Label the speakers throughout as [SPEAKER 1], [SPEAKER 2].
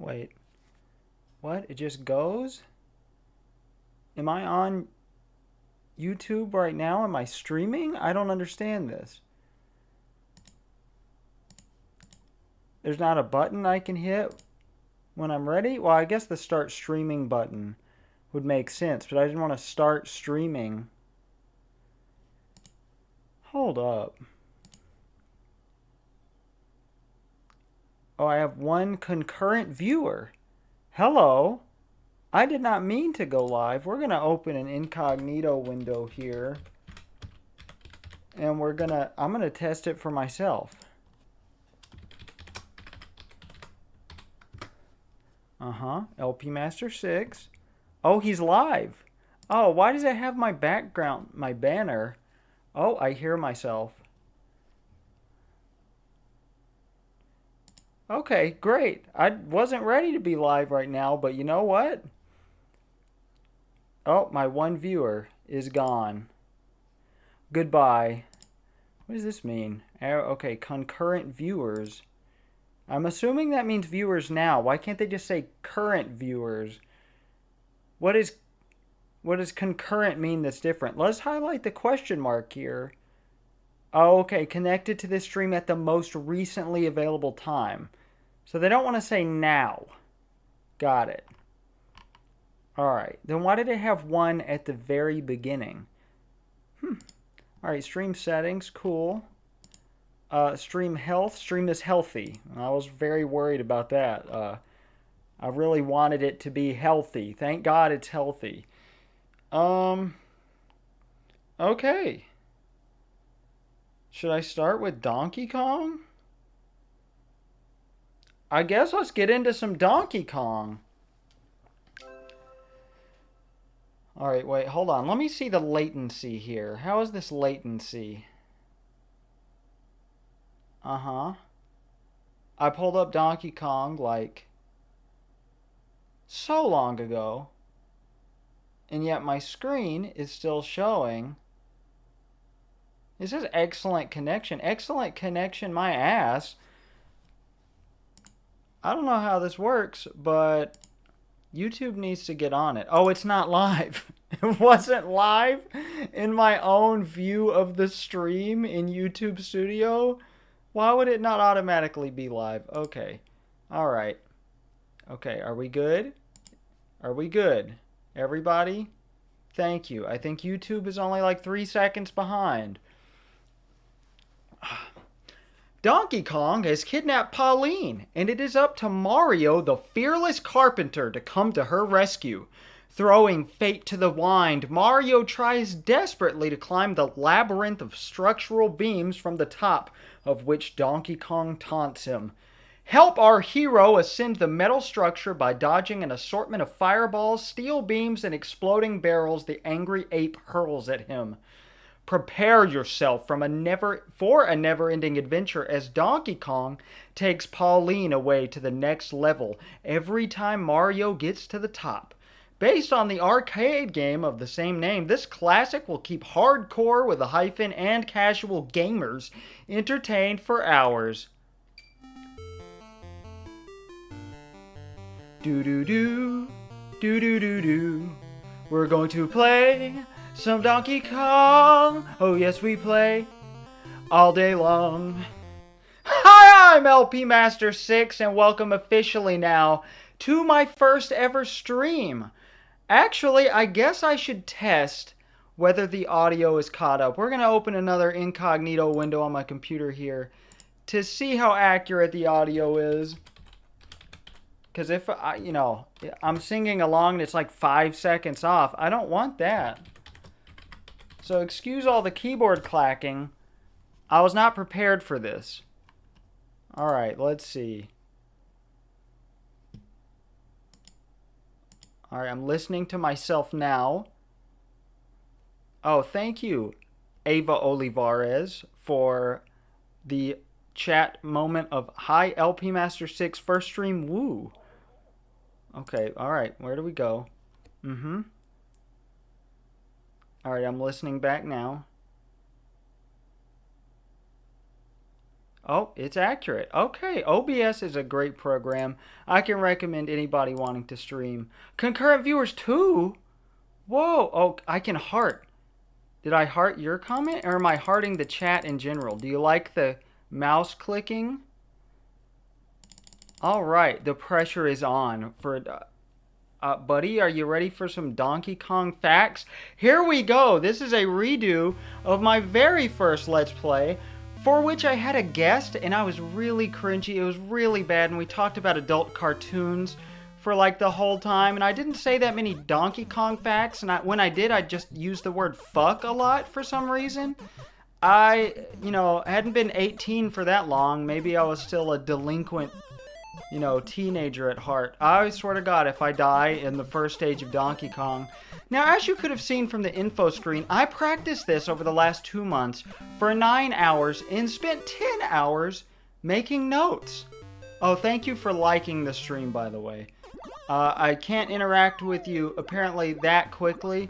[SPEAKER 1] Wait. What? It just goes? Am I on YouTube right now? Am I streaming? I don't understand this. There's not a button I can hit when I'm ready? Well, I guess the start streaming button would make sense, but I didn't want to start streaming. Hold up. Oh, I have one concurrent viewer. Hello. I did not mean to go live. We're going to open an incognito window here. And I'm going to test it for myself. LP Master 6. Oh, he's live. Oh, why does it have my background, my banner? Oh, I hear myself. Okay, great. I wasn't ready to be live right now, but you know what? Oh, my one viewer is gone. Goodbye. What does this mean? Okay, concurrent viewers. I'm assuming that means viewers now. Why can't they just say current viewers? What does concurrent mean that's different? Let's highlight the question mark here. Oh, okay, connected to this stream at the most recently available time. So they don't want to say now. Got it. All right, then why did it have one at the very beginning? All right, stream settings, cool. Stream health, stream is healthy. I was very worried about that. I really wanted it to be healthy. Thank God it's healthy. Okay. Should I start with Donkey Kong? I guess let's get into some Donkey Kong. Alright, wait, hold on. Let me see the latency here. How is this latency? I pulled up Donkey Kong like so long ago. And yet my screen is still showing. This is excellent connection. Excellent connection, my ass. I don't know how this works, but YouTube needs to get on it. Oh, it's not live. It wasn't live in my own view of the stream in YouTube Studio. Why would it not automatically be live? Okay. All right. Okay, are we good? Are we good? Everybody? Thank you. I think YouTube is only like 3 seconds behind. Donkey Kong has kidnapped Pauline, and it is up to Mario, the fearless carpenter, to come to her rescue. Throwing fate to the wind, Mario tries desperately to climb the labyrinth of structural beams from the top of which Donkey Kong taunts him. Help our hero ascend the metal structure by dodging an assortment of fireballs, steel beams, and exploding barrels the angry ape hurls at him. Prepare yourself for a never-ending adventure as Donkey Kong takes Pauline away to the next level every time Mario gets to the top. Based on the arcade game of the same name, this classic will keep hardcore with a hyphen and casual gamers entertained for hours. Do-do-do, do-do-do-do. We're going to play some Donkey Kong. Oh yes, we play all day long. Hi, I'm LP Master 6 and welcome officially now to my first ever stream. Actually, I guess I should test whether the audio is caught up. We're going to open another incognito window on my computer here to see how accurate the audio is. Because if, I'm singing along and it's like 5 seconds off, I don't want that. So excuse all the keyboard clacking. I was not prepared for this. Alright, let's see. Alright, I'm listening to myself now. Oh, thank you, Ava Olivares, for the chat moment of hi, LP Master 6 first stream, woo. Okay, alright, where do we go? Alright, I'm listening back now. Oh, it's accurate. Okay, OBS is a great program. I can recommend anybody wanting to stream. Concurrent viewers too? Whoa, oh, I can heart. Did I heart your comment or am I hearting the chat in general? Do you like the mouse clicking? All right, the pressure is on for buddy, are you ready for some Donkey Kong facts? Here we go. This is a redo of my very first Let's Play, for which I had a guest, and I was really cringy. It was really bad, and we talked about adult cartoons for like the whole time, and I didn't say that many Donkey Kong facts, and when I did, I just used the word fuck a lot for some reason. I, hadn't been 18 for that long. Maybe I was still a delinquent teenager at heart. I swear to God, if I die in the first stage of Donkey Kong. Now, as you could have seen from the info screen, I practiced this over the last 2 months for 9 hours and spent 10 hours making notes. Oh, thank you for liking the stream, by the way. I can't interact with you apparently that quickly.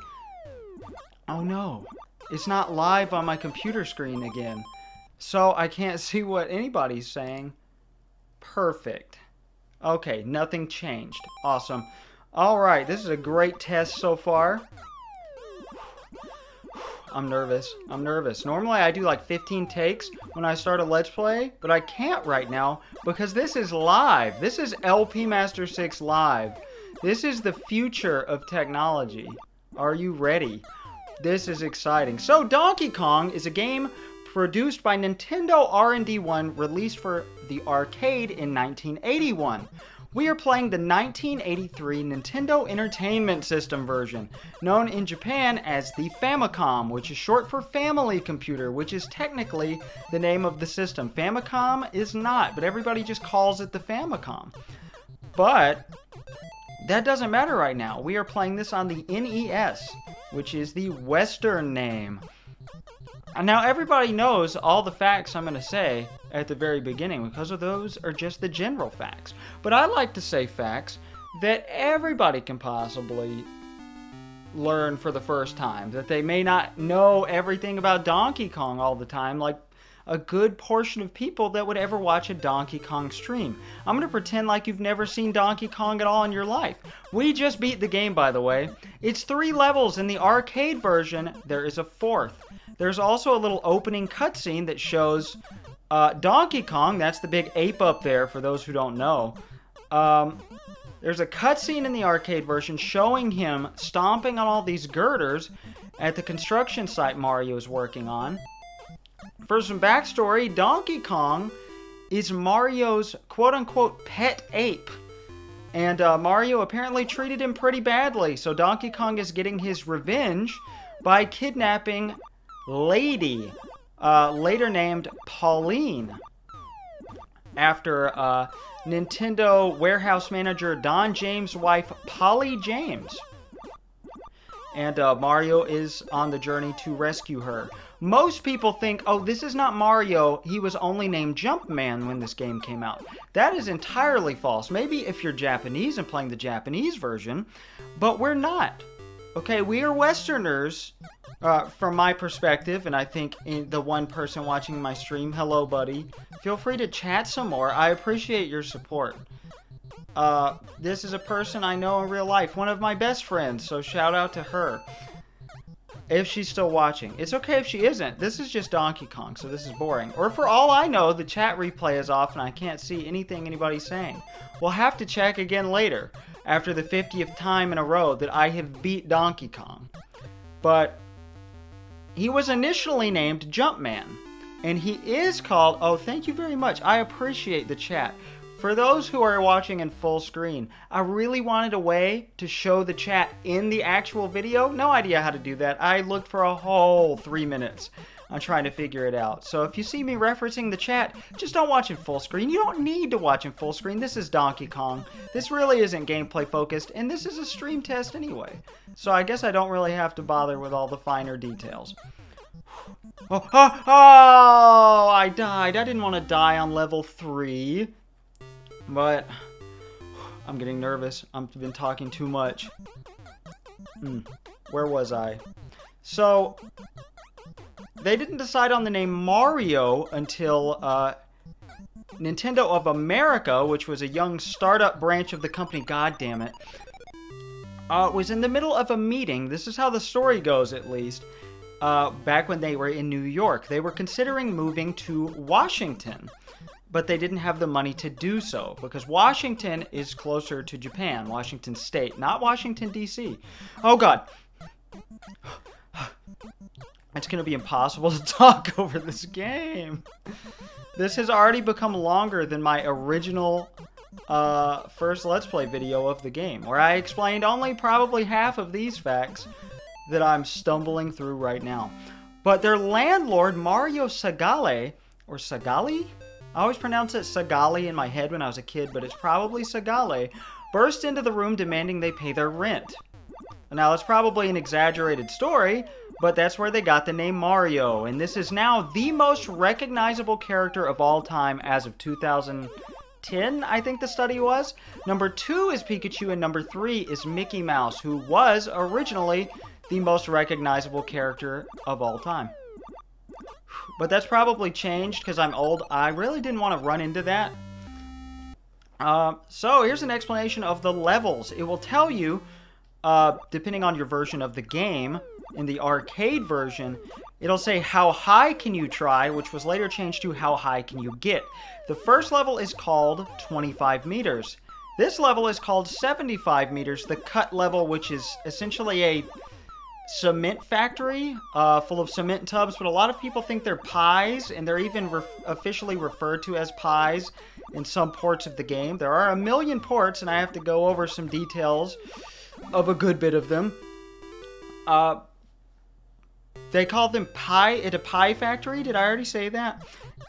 [SPEAKER 1] Oh no, it's not live on my computer screen again. So I can't see what anybody's saying. Perfect. Okay, nothing changed. Awesome. Alright, this is a great test so far. I'm nervous. Normally I do like 15 takes when I start a Let's Play, but I can't right now because this is live. This is LP Master 6 live. This is the future of technology. Are you ready? This is exciting. So Donkey Kong is a game produced by Nintendo R&D 1, released for the arcade in 1981. We are playing the 1983 Nintendo Entertainment System version, known in Japan as the Famicom, which is short for Family Computer, which is technically the name of the system. Famicom is not, but everybody just calls it the Famicom. But that doesn't matter right now. We are playing this on the NES, which is the Western name. And now everybody knows all the facts I'm going to say at the very beginning because of those are just the general facts. But I like to say facts that everybody can possibly learn for the first time. That they may not know everything about Donkey Kong all the time like a good portion of people that would ever watch a Donkey Kong stream. I'm going to pretend like you've never seen Donkey Kong at all in your life. We just beat the game, by the way. It's 3 levels. In the arcade version, there is a 4th. There's also a little opening cutscene that shows Donkey Kong. That's the big ape up there, for those who don't know. There's a cutscene in the arcade version showing him stomping on all these girders at the construction site Mario is working on. For some backstory, Donkey Kong is Mario's quote-unquote pet ape. And Mario apparently treated him pretty badly, so Donkey Kong is getting his revenge by kidnapping Lady, later named Pauline, after Nintendo warehouse manager Don James' wife, Polly James. And Mario is on the journey to rescue her. Most people think, oh, this is not Mario. He was only named Jumpman when this game came out. That is entirely false. Maybe if you're Japanese and playing the Japanese version, but we're not. Okay, we are Westerners, from my perspective, and I think the one person watching my stream, hello, buddy. Feel free to chat some more. I appreciate your support. This is a person I know in real life, one of my best friends, so shout out to her. If she's still watching. It's okay if she isn't. This is just Donkey Kong, so this is boring. Or for all I know, the chat replay is off and I can't see anything anybody's saying. We'll have to check again later, after the 50th time in a row that I have beat Donkey Kong. But he was initially named Jumpman, and he is called... Oh, thank you very much. I appreciate the chat. For those who are watching in full screen, I really wanted a way to show the chat in the actual video. No idea how to do that. I looked for a whole 3 minutes on trying to figure it out. So if you see me referencing the chat, just don't watch in full screen. You don't need to watch in full screen. This is Donkey Kong. This really isn't gameplay focused, and this is a stream test anyway. So I guess I don't really have to bother with all the finer details. Oh, I died. I didn't want to die on level 3. But I'm getting nervous. I've been talking too much. Where was I? So they didn't decide on the name Mario until Nintendo of America, which was a young startup branch of the company, god damn it, was in the middle of a meeting. This is how the story goes, at least. Back when they were in New York. They were considering moving to Washington, but they didn't have the money to do so because Washington is closer to Japan, Washington State, not Washington, D.C. Oh, God. It's going to be impossible to talk over this game. This has already become longer than my original first Let's Play video of the game, where I explained only probably half of these facts that I'm stumbling through right now. But their landlord, Mario Segale, or Segale? I always pronounce it Segale in my head when I was a kid, but it's probably Segale, burst into the room demanding they pay their rent. Now, it's probably an exaggerated story, but that's where they got the name Mario, and this is now the most recognizable character of all time as of 2010, I think the study was. Number 2 is Pikachu, and number 3 is Mickey Mouse, who was originally the most recognizable character of all time. But that's probably changed because I'm old. I really didn't want to run into that. So here's an explanation of the levels. It will tell you, depending on your version of the game, in the arcade version, it'll say how high can you try, which was later changed to how high can you get. The first level is called 25 meters. This level is called 75 meters, the cut level, which is essentially a cement factory full of cement tubs, but a lot of people think they're pies, and they're even officially referred to as pies in some ports of the game. There are a million ports, and I have to go over some details of a good bit of them. They call them a pie factory. Did I already say that?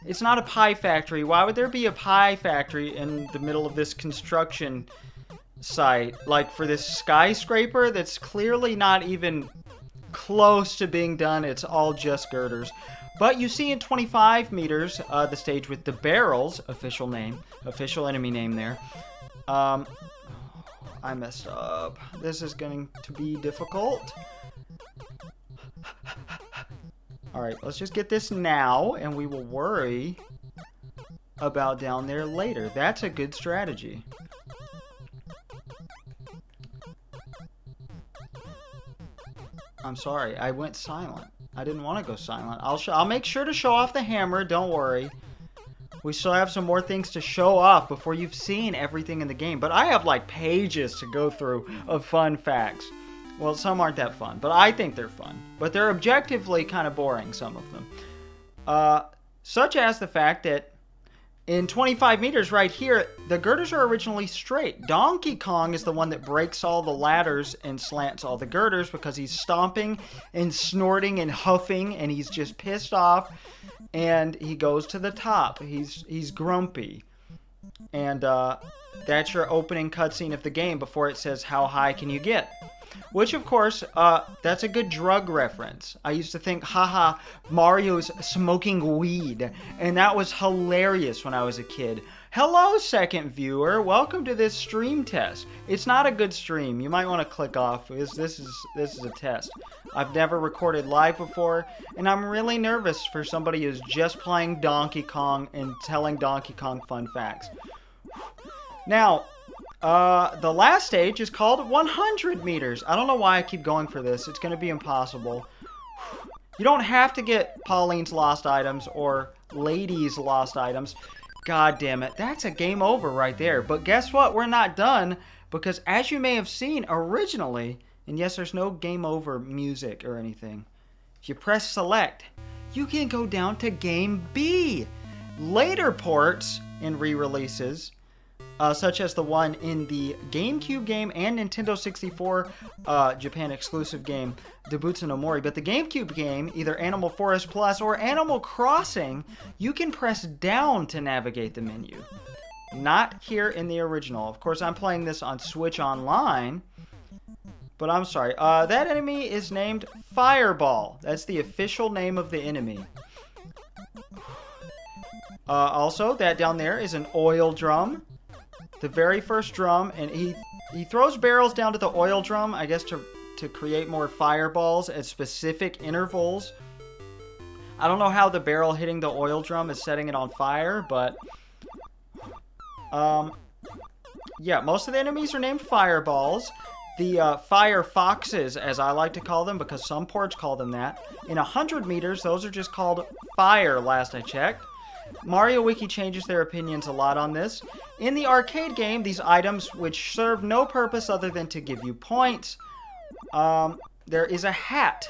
[SPEAKER 1] It's not a pie factory. Why would there be a pie factory in the middle of this construction site? Like for this skyscraper that's clearly not even close to being done. It's all just girders. But you see in 25 meters, the stage with the barrels, official enemy name there. I messed up. This is going to be difficult. Alright, let's just get this now, and we will worry about down there later. That's a good strategy. I'm sorry, I went silent. I didn't want to go silent. I'll make sure to show off the hammer, don't worry. We still have some more things to show off before you've seen everything in the game. But I have like pages to go through of fun facts. Well, some aren't that fun, but I think they're fun. But they're objectively kind of boring, some of them. Such as the fact that in 25 meters right here, the girders are originally straight. Donkey Kong is the one that breaks all the ladders and slants all the girders because he's stomping and snorting and huffing, and he's just pissed off, and he goes to the top. He's grumpy. And that's your opening cutscene of the game before it says, how high can you get? Which, of course, that's a good drug reference. I used to think, haha, Mario's smoking weed. And that was hilarious when I was a kid. Hello, second viewer. Welcome to this stream test. It's not a good stream. You might want to click off. This is a test. I've never recorded live before, and I'm really nervous for somebody who's just playing Donkey Kong and telling Donkey Kong fun facts. Now, the last stage is called 100 meters. I don't know why I keep going for this. It's going to be impossible. You don't have to get Pauline's lost items or Lady's lost items. God damn it. That's a game over right there. But guess what? We're not done because as you may have seen originally, and yes, there's no game over music or anything. If you press select, you can go down to game B. Later ports and re-releases, such as the one in the GameCube game and Nintendo 64 Japan exclusive game, Debutsu no Mori. But the GameCube game, either Animal Forest Plus or Animal Crossing, you can press down to navigate the menu. Not here in the original. Of course, I'm playing this on Switch Online. But I'm sorry. That enemy is named Fireball. That's the official name of the enemy. Also, that down there is an oil drum. The very first drum, and he throws barrels down to the oil drum, I guess to create more fireballs at specific intervals. I don't know how the barrel hitting the oil drum is setting it on fire, but Yeah, most of the enemies are named fireballs. The fire foxes, as I like to call them, because some ports call them that. In 100 meters, those are just called fire, last I checked. Mario Wiki changes their opinions a lot on this. In the arcade game, these items, which serve no purpose other than to give you points, there is a hat.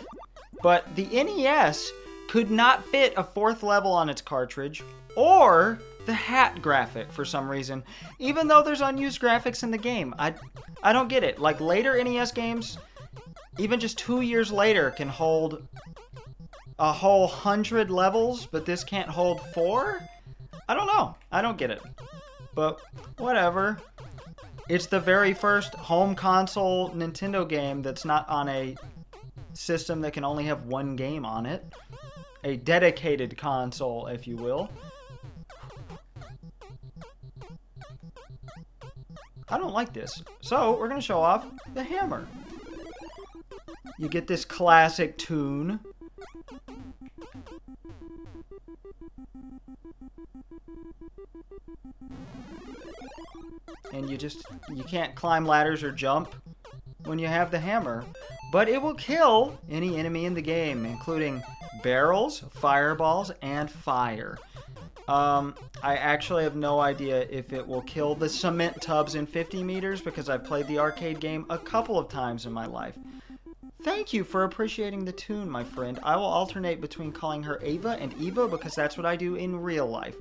[SPEAKER 1] But the NES could not fit a 4th level on its cartridge, or the hat graphic for some reason, even though there's unused graphics in the game. I don't get it. Like, later NES games, even just 2 years later, can hold a whole 100 levels, but this can't hold 4? I don't know. I don't get it. But whatever. It's the very first home console Nintendo game that's not on a system that can only have one game on it. A dedicated console, if you will. I don't like this. So, we're going to show off the hammer. You get this classic tune. And you can't climb ladders or jump when you have the hammer. But it will kill any enemy in the game, including barrels, fireballs, and fire. I actually have no idea if it will kill the cement tubs in 50 meters because I've played the arcade game a couple of times in my life. Thank you for appreciating the tune, my friend. I will alternate between calling her Ava and Eva because that's what I do in real life.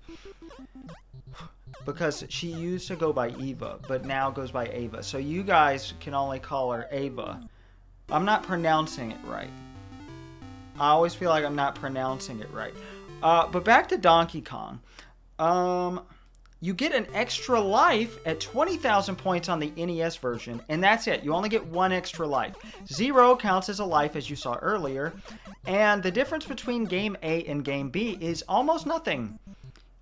[SPEAKER 1] Because she used to go by Eva, but now goes by Ava. So you guys can only call her Ava. I'm not pronouncing it right. I always feel like I'm not pronouncing it right. But back to Donkey Kong. You get an extra life at 20,000 points on the NES version, and that's it. You only get 1 extra life. 0 counts as a life, as you saw earlier, and the difference between Game A and Game B is almost nothing.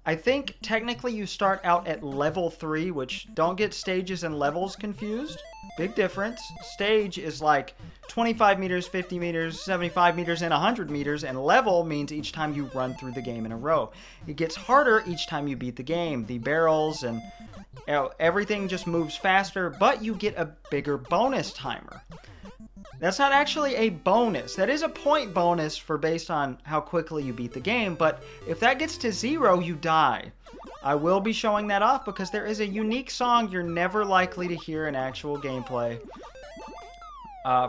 [SPEAKER 1] I think technically you start out at level 3, which don't get stages and levels confused. Big difference. Stage is like 25 meters, 50 meters, 75 meters, and 100 meters, and level means each time you run through the game in a row. It gets harder each time you beat the game. The barrels and everything just moves faster, but you get a bigger bonus timer. That's not actually a bonus. That is a point bonus for based on how quickly you beat the game, but if that gets to 0, you die. I will be showing that off because there is a unique song you're never likely to hear in actual gameplay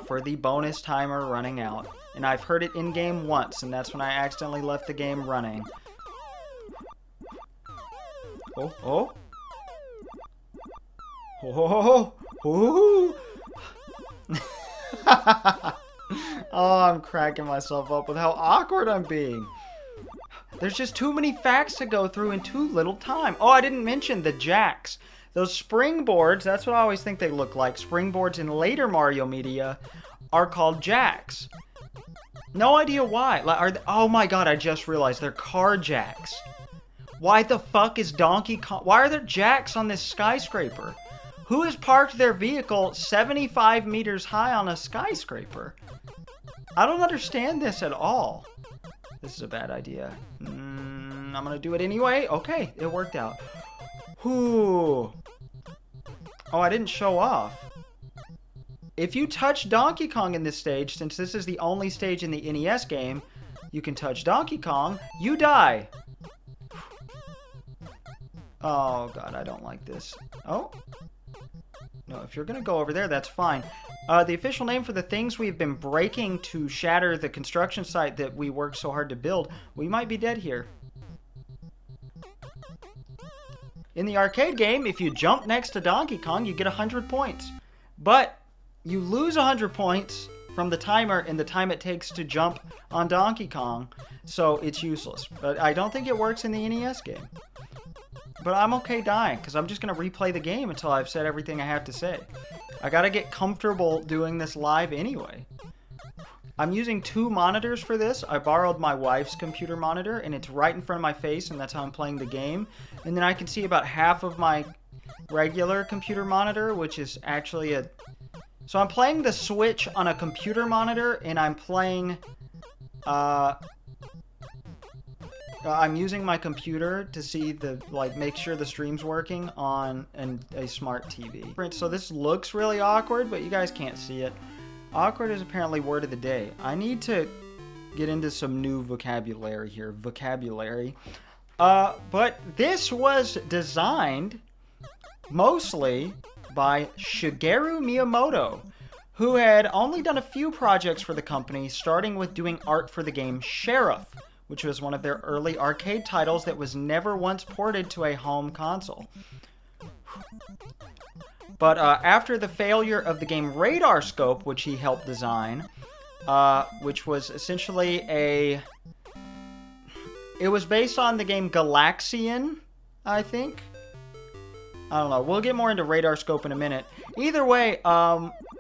[SPEAKER 1] for the bonus timer running out. And I've heard it in-game once, and that's when I accidentally left the game running. Oh, oh. Oh, oh, oh, oh. Oh, I'm cracking myself up with how awkward I'm being. There's just too many facts to go through in too little time. Oh, I didn't mention the jacks. Those springboards, that's what I always think they look like. Springboards in later Mario media are called jacks. No idea why. Oh my god, I just realized they're car jacks. Why the fuck is Donkey Kong... Why are there jacks on this skyscraper? Who has parked their vehicle 75 meters high on a skyscraper? I don't understand this at all. This is a bad idea. I'm gonna do it anyway. Okay, it worked out. Whew. Oh, I didn't show off. If you touch Donkey Kong in this stage, since this is the only stage in the NES game, you can touch Donkey Kong, you die. Oh, God, I don't like this. Oh. No, if you're going to go over there, that's fine. The official name for the things we've been breaking to shatter the construction site that we worked so hard to build, we might be dead here. In the arcade game, if you jump next to Donkey Kong, you get 100 points. But you lose 100 points from the timer and the time it takes to jump on Donkey Kong, so it's useless. But I don't think it works in the NES game. But I'm okay dying, because I'm just going to replay the game until I've said everything I have to say. I got to get comfortable doing this live anyway. I'm using 2 monitors for this. I borrowed my wife's computer monitor, and it's right in front of my face, and that's how I'm playing the game. And then I can see about half of my regular computer monitor, which is actually a... So I'm playing the Switch on a computer monitor, and I'm playing... I'm using my computer to see make sure the stream's working on a smart TV. So this looks really awkward, but you guys can't see it. Awkward is apparently word of the day. I need to get into some new vocabulary here. But this was designed mostly by Shigeru Miyamoto, who had only done a few projects for the company, starting with doing art for the game Sheriff, which was one of their early arcade titles that was never once ported to a home console. But after the failure of the game Radar Scope, which he helped design, which was essentially it was based on the game Galaxian, I think. I don't know. We'll get more into Radar Scope in a minute. Either way,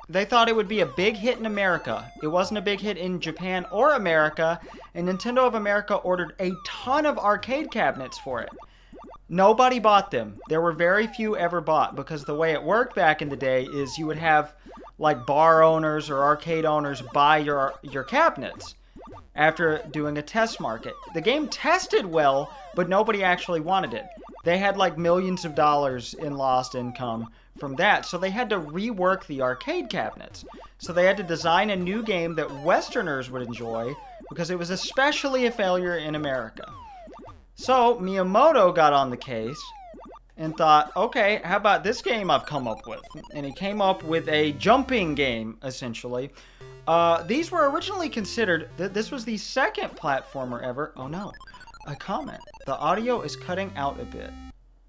[SPEAKER 1] they thought it would be a big hit in America. It wasn't a big hit in Japan or America, and Nintendo of America ordered a ton of arcade cabinets for it. Nobody bought them. There were very few ever bought, because the way it worked back in the day is you would have like bar owners or arcade owners buy your cabinets after doing a test market. The game tested well, but nobody actually wanted it. They had like millions of dollars in lost income from that, so they had to rework the arcade cabinets. So they had to design a new game that Westerners would enjoy, because it was especially a failure in America. So Miyamoto got on the case and thought, okay, how about this game I've come up with? And he came up with a jumping game, essentially. These were originally considered, this was the second platformer ever. Oh no, a comment. The audio is cutting out a bit.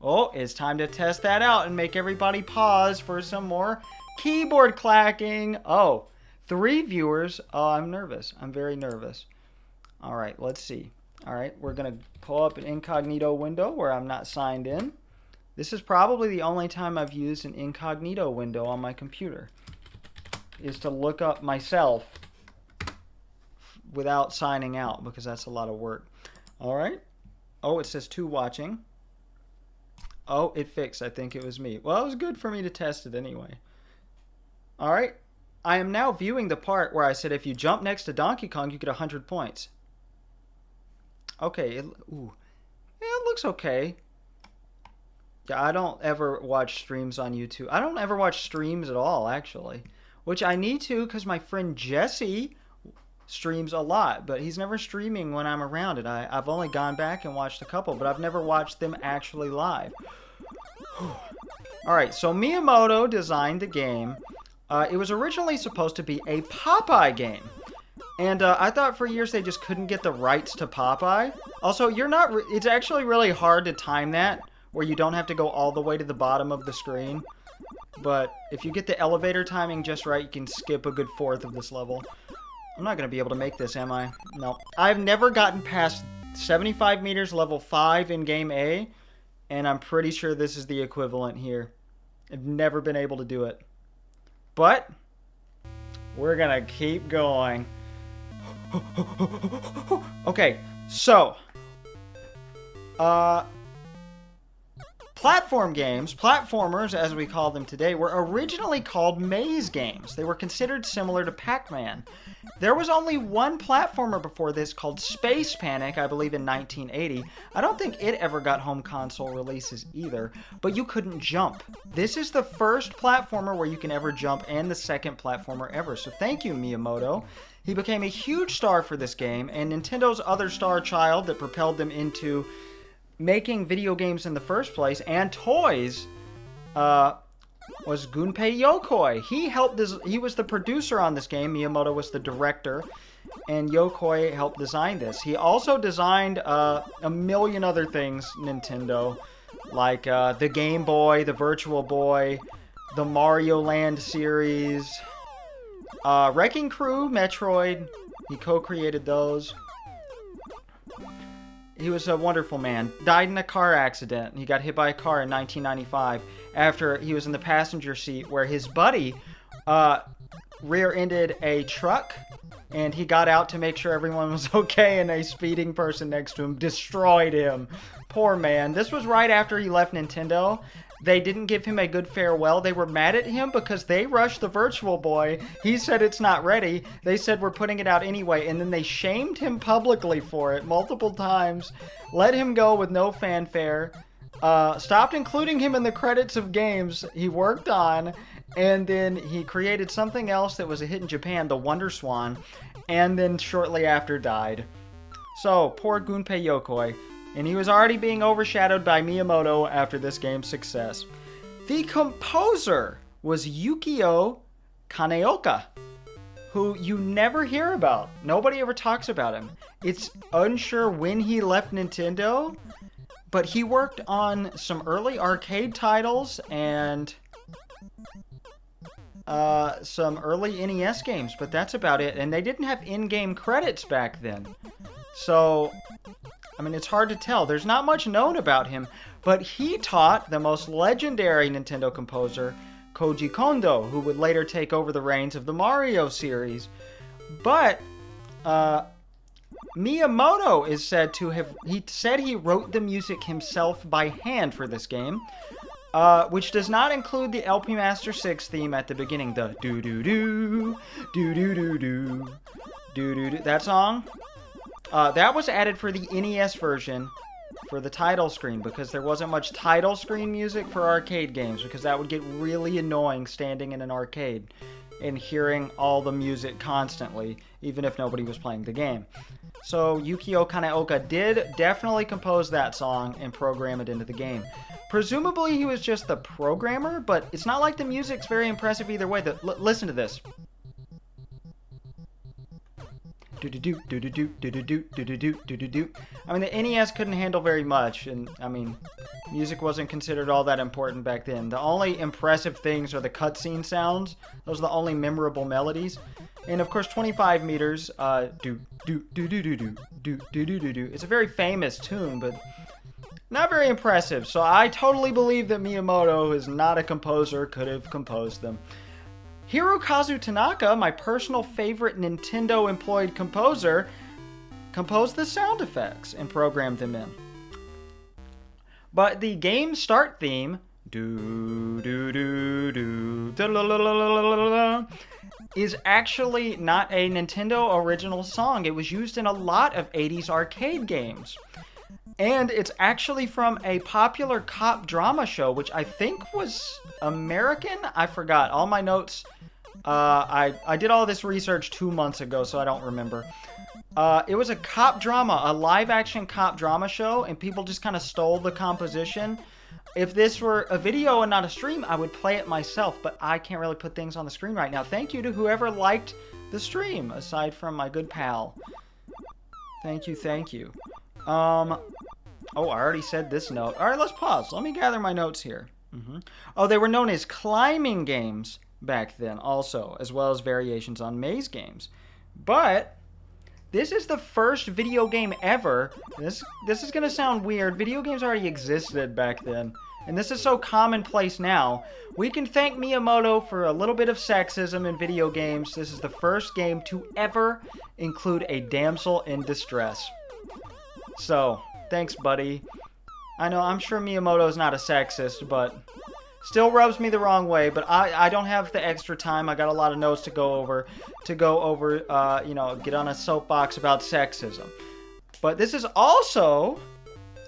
[SPEAKER 1] Oh, it's time to test that out and make everybody pause for some more keyboard clacking. Oh, 3 viewers. Oh, I'm nervous. I'm very nervous. All right, let's see. All right, we're going to pull up an incognito window where I'm not signed in. This is probably the only time I've used an incognito window on my computer, is to look up myself without signing out, because that's a lot of work. All right. Oh, it says 2 watching. Oh, it fixed. I think it was me. Well, it was good for me to test it anyway. All right. I am now viewing the part where I said if you jump next to Donkey Kong, you get 100 points. Okay. Ooh. Yeah, it looks okay. Yeah, I don't ever watch streams on YouTube. I don't ever watch streams at all, actually. Which I need to, because my friend Jesse streams a lot, but he's never streaming when I'm around it. I've only gone back and watched a couple, but I've never watched them actually live. Alright, so Miyamoto designed the game. It was originally supposed to be a Popeye game. And I thought for years they just couldn't get the rights to Popeye. Also, it's actually really hard to time that, where you don't have to go all the way to the bottom of the screen. But if you get the elevator timing just right, you can skip a good 1/4 of this level. I'm not going to be able to make this, am I? No. I've never gotten past 75 meters level 5 in game A, and I'm pretty sure this is the equivalent here. I've never been able to do it. But we're going to keep going. Okay, so platform games, platformers as we call them today, were originally called maze games. They were considered similar to Pac-Man. There was only one platformer before this called Space Panic, I believe in 1980. I don't think it ever got home console releases either, but you couldn't jump. This is the first platformer where you can ever jump, and the second platformer ever. So thank you, Miyamoto. He became a huge star for this game, and Nintendo's other star child that propelled them into making video games in the first place and toys was Gunpei Yokoi. He was the producer on this game. Miyamoto was the director, and Yokoi helped design this. He also designed a million other things Nintendo, like the Game Boy, the Virtual Boy, the Mario Land series, Wrecking Crew, Metroid. He co-created those. He was a wonderful man. Died in a car accident. He got hit by a car in 1995 after he was in the passenger seat where his buddy rear-ended a truck, and he got out to make sure everyone was okay, and a speeding person next to him destroyed him. Poor man. This was right after he left Nintendo. They didn't give him a good farewell. They were mad at him because they rushed the Virtual Boy. He said it's not ready. They said we're putting it out anyway. And then they shamed him publicly for it multiple times. Let him go with no fanfare. Stopped including him in the credits of games he worked on. And then he created something else that was a hit in Japan, the Wonder Swan. And then shortly after died. So, poor Gunpei Yokoi. And he was already being overshadowed by Miyamoto after this game's success. The composer was Yukio Kaneoka, who you never hear about. Nobody ever talks about him. It's unsure when he left Nintendo, but he worked on some early arcade titles and some early NES games, but that's about it. And they didn't have in-game credits back then. So, I mean, it's hard to tell. There's not much known about him, but he taught the most legendary Nintendo composer, Koji Kondo, who would later take over the reins of the Mario series. But Miyamoto is said to have... He said he wrote the music himself by hand for this game, which does not include the LP Master 6 theme at the beginning. The do-do-do, do-do-do-do, do-do-do. That song... that was added for the NES version for the title screen because there wasn't much title screen music for arcade games because that would get really annoying standing in an arcade and hearing all the music constantly, even if nobody was playing the game. So Yukio Kaneoka did definitely compose that song and program it into the game. Presumably he was just the programmer, but it's not like the music's very impressive either way. Listen to this. I mean, the NES couldn't handle very much, and I mean, music wasn't considered all that important back then. The only impressive things are the cutscene sounds. Those are the only memorable melodies. And of course, 25 meters, It's a very famous tune, but not very impressive. So I totally believe that Miyamoto, who is not a composer, could have composed them. Hirokazu Tanaka, my personal favorite Nintendo-employed composer, composed the sound effects and programmed them in. But the game start theme, is actually not a Nintendo original song. It was used in a lot of 80s arcade games. And it's actually from a popular cop drama show, which I think was American? I forgot. All my notes... I did all this research 2 months ago, so I don't remember. It was a cop drama, a live-action cop drama show, and people just kind of stole the composition. If this were a video and not a stream, I would play it myself, but I can't really put things on the screen right now. Thank you to whoever liked the stream, aside from my good pal. Thank you, thank you. Oh, I already said this note. Alright, let's pause. Let me gather my notes here. Oh, they were known as climbing games back then also, as well as variations on maze games. But this is the first video game ever. This is going to sound weird. Video games already existed back then, and this is so commonplace now. We can thank Miyamoto for a little bit of sexism in video games. This is the first game to ever include a damsel in distress. So, thanks, buddy. I know, I'm sure Miyamoto's not a sexist, but still rubs me the wrong way. But I don't have the extra time. I got a lot of notes to go over, you know, get on a soapbox about sexism. But this is also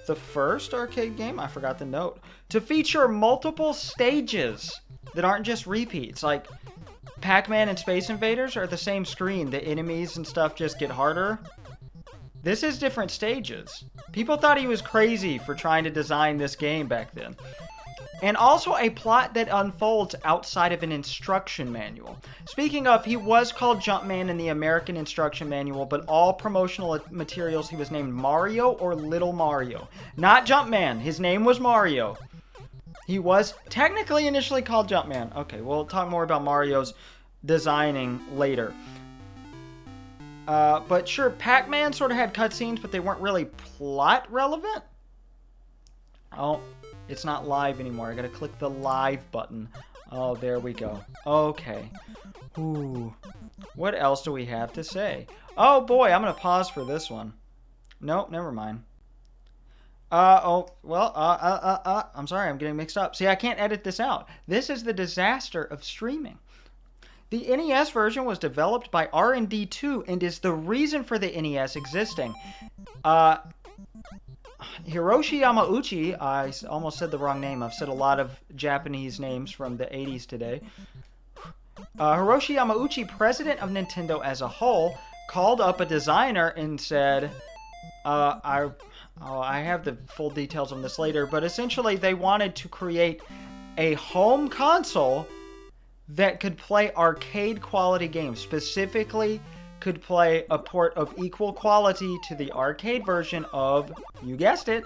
[SPEAKER 1] the first arcade game, I forgot the note, to feature multiple stages that aren't just repeats. Like, Pac-Man and Space Invaders are the same screen. The enemies and stuff just get harder. This is different stages. People thought he was crazy for trying to design this game back then. And also a plot that unfolds outside of an instruction manual. Speaking of, he was called Jumpman in the American instruction manual, but all promotional materials he was named Mario or Little Mario. Not Jumpman. His name was Mario. He was technically initially called Jumpman. Okay, we'll talk more about Mario's designing later. But sure, Pac-Man sort of had cutscenes, but they weren't really plot relevant. Oh, it's not live anymore. I gotta click the live button. Oh, there we go. Okay. Ooh. What else do we have to say? Oh boy, I'm gonna pause for this one. Nope, never mind. I'm sorry, I'm getting mixed up. See, I can't edit this out. This is the disaster of streaming. The NES version was developed by R&D2 and is the reason for the NES existing. Hiroshi Yamauchi, I almost said the wrong name. I've said a lot of Japanese names from the 80s today. Hiroshi Yamauchi, president of Nintendo as a whole, called up a designer and said, I have the full details on this later, but essentially they wanted to create a home console that could play arcade quality games. Specifically, could play a port of equal quality to the arcade version of, you guessed it,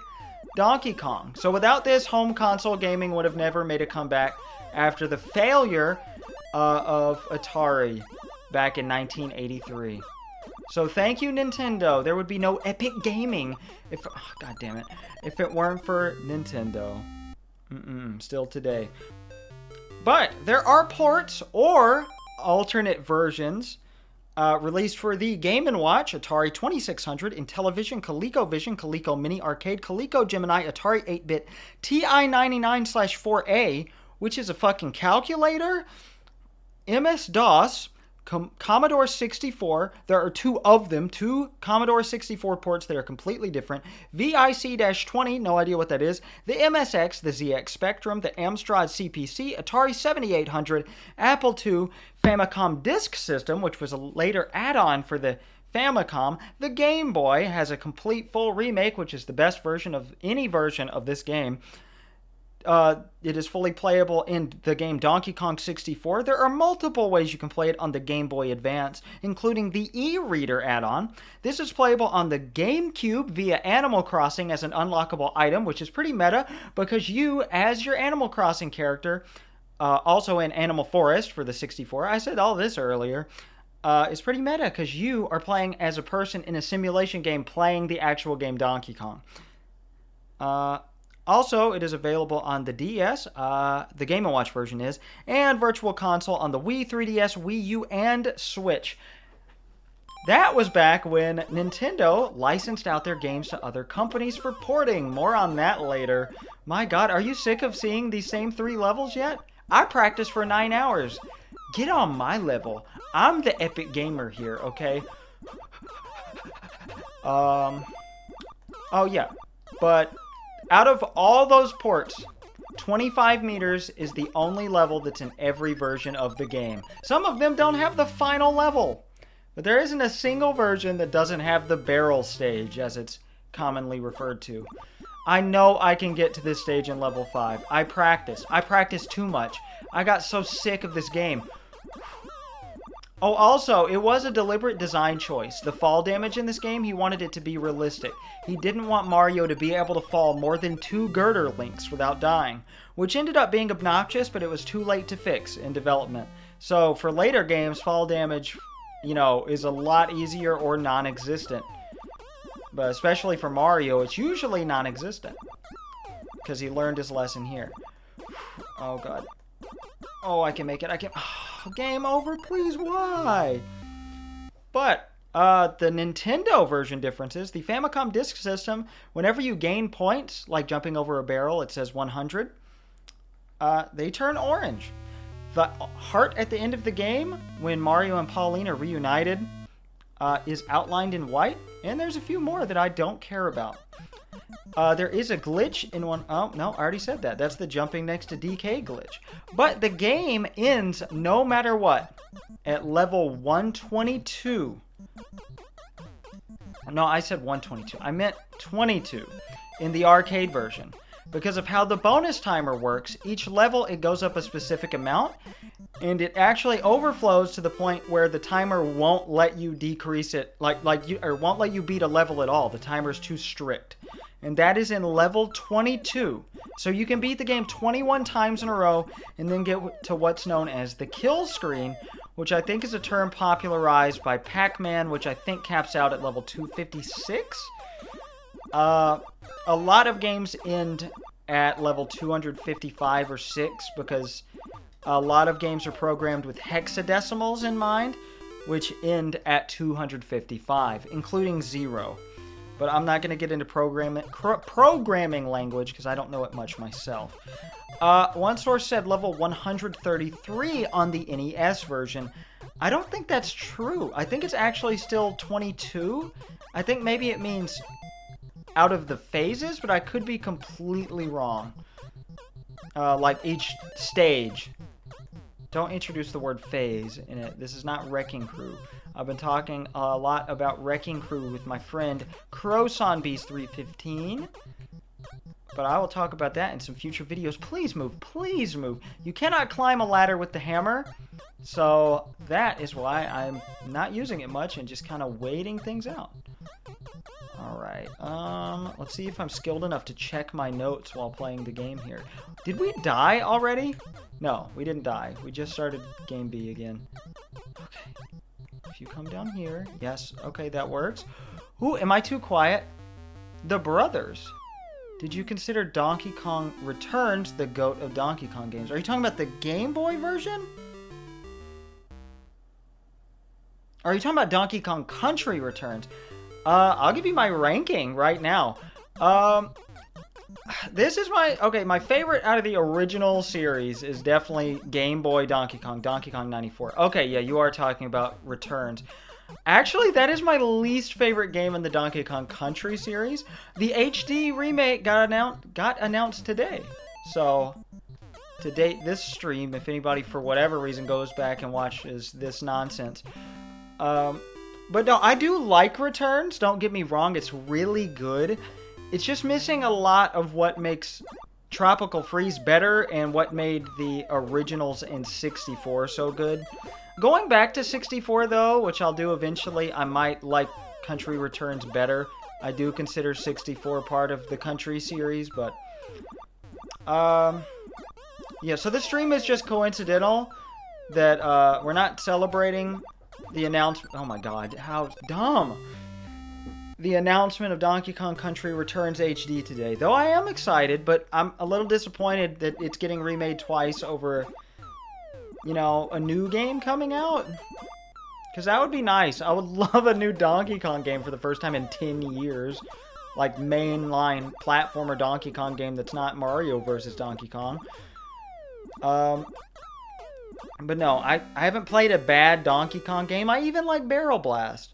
[SPEAKER 1] Donkey Kong. So without this, home console gaming would have never made a comeback after the failure of Atari back in 1983. So thank you, Nintendo. There would be no epic gaming if, oh, God damn it, if it weren't for Nintendo. Still today. But there are ports or alternate versions released for the Game & Watch, Atari 2600, Intellivision, ColecoVision, Coleco Mini Arcade, Coleco Gemini, Atari 8-bit, TI-99/4A, which is a fucking calculator, MS-DOS, Commodore 64, there are two of them, two Commodore 64 ports that are completely different, VIC-20, no idea what that is, the MSX, the ZX Spectrum, the Amstrad CPC, Atari 7800, Apple II, Famicom Disk System, which was a later add-on for the Famicom, the Game Boy has a complete full remake, which is the best version of any version of this game. It is fully playable in the game Donkey Kong 64. There are multiple ways you can play it on the Game Boy Advance, including the e-reader add-on. This is playable on the GameCube via Animal Crossing as an unlockable item, which is pretty meta because you, as your Animal Crossing character, also in Animal Forest for the 64, I said all this earlier, is pretty meta because you are playing as a person in a simulation game playing the actual game Donkey Kong. Also, it is available on the DS, the Game & Watch version is, and Virtual Console on the Wii, 3DS, Wii U, and Switch. That was back when Nintendo licensed out their games to other companies for porting. More on that later. My God, are you sick of seeing these same 3 levels yet? I practiced for 9 hours. Get on my level. I'm the epic gamer here, okay? Oh yeah, but out of all those ports, 25 meters is the only level that's in every version of the game. Some of them don't have the final level, but there isn't a single version that doesn't have the barrel stage, as it's commonly referred to. I know I can get to this stage in level 5. I practiced too much. I got so sick of this game. Oh, also, it was a deliberate design choice. The fall damage in this game, he wanted it to be realistic. He didn't want Mario to be able to fall more than 2 girder links without dying, which ended up being obnoxious, but it was too late to fix in development. So for later games, fall damage, you know, is a lot easier or non-existent. But especially for Mario, it's usually non-existent, because he learned his lesson here. Oh, God. Oh, I can make it. I can... Oh, game over, please. Why? But the Nintendo version differences. The Famicom Disk System, whenever you gain points, like jumping over a barrel, it says 100. They turn orange. The heart at the end of the game, when Mario and Pauline are reunited, is outlined in white. And there's a few more that I don't care about. There is a glitch in one... Oh, no, I already said that. That's the jumping next to DK glitch. But the game ends no matter what at level 122. No, I said 122. I meant 22 in the arcade version. Because of how the bonus timer works, each level it goes up a specific amount, and it actually overflows to the point where the timer won't let you decrease it, or won't let you beat a level at all. The timer's too strict. And that is in level 22. So you can beat the game 21 times in a row and then get to what's known as the kill screen, which I think is a term popularized by Pac-Man, which I think caps out at level 256. A lot of games end at level 255 or 6 because a lot of games are programmed with hexadecimals in mind, which end at 255, including 0. But I'm not going to get into programming language because I don't know it much myself. One source said level 133 on the NES version. I don't think that's true. I think it's actually still 22. I think maybe it means out of the phases, but I could be completely wrong. Like each stage. Don't introduce the word phase in it. This is not Wrecking Crew. I've been talking a lot about Wrecking Crew with my friend Crowsonbeast315. But I will talk about that in some future videos. Please move. Please move. You cannot climb a ladder with the hammer. So that is why I'm not using it much and just kind of waiting things out. Alright. Let's see if I'm skilled enough to check my notes while playing the game here. Did we die already? No, we didn't die. We just started Game B again. Okay. If you come down here. Yes. Okay, that works. Ooh, am I too quiet? The brothers. Did you consider Donkey Kong Returns the GOAT of Donkey Kong games? Are you talking about the Game Boy version? Or are you talking about Donkey Kong Country Returns? I'll give you my ranking right now. This is my favorite out of the original series is definitely Game Boy Donkey Kong 94. Okay, yeah, you are talking about Returns. Actually, that is my least favorite game in the Donkey Kong Country series. The HD remake got announced today. So, to date this stream, if anybody for whatever reason goes back and watches this nonsense. But no, I do like Returns. Don't get me wrong, it's really good. It's just missing a lot of what makes Tropical Freeze better and what made the originals in 64 so good. Going back to 64 though, which I'll do eventually, I might like Country Returns better. I do consider 64 part of the Country series, but yeah, so this stream is just coincidental that we're not celebrating the announcement. Oh my god, how dumb. The announcement of Donkey Kong Country Returns HD today. Though I am excited, but I'm a little disappointed that it's getting remade twice over, you know, a new game coming out. Because that would be nice. I would love a new Donkey Kong game for the first time in 10 years. Like, mainline platformer Donkey Kong game that's not Mario versus Donkey Kong. But no, I haven't played a bad Donkey Kong game. I even like Barrel Blast.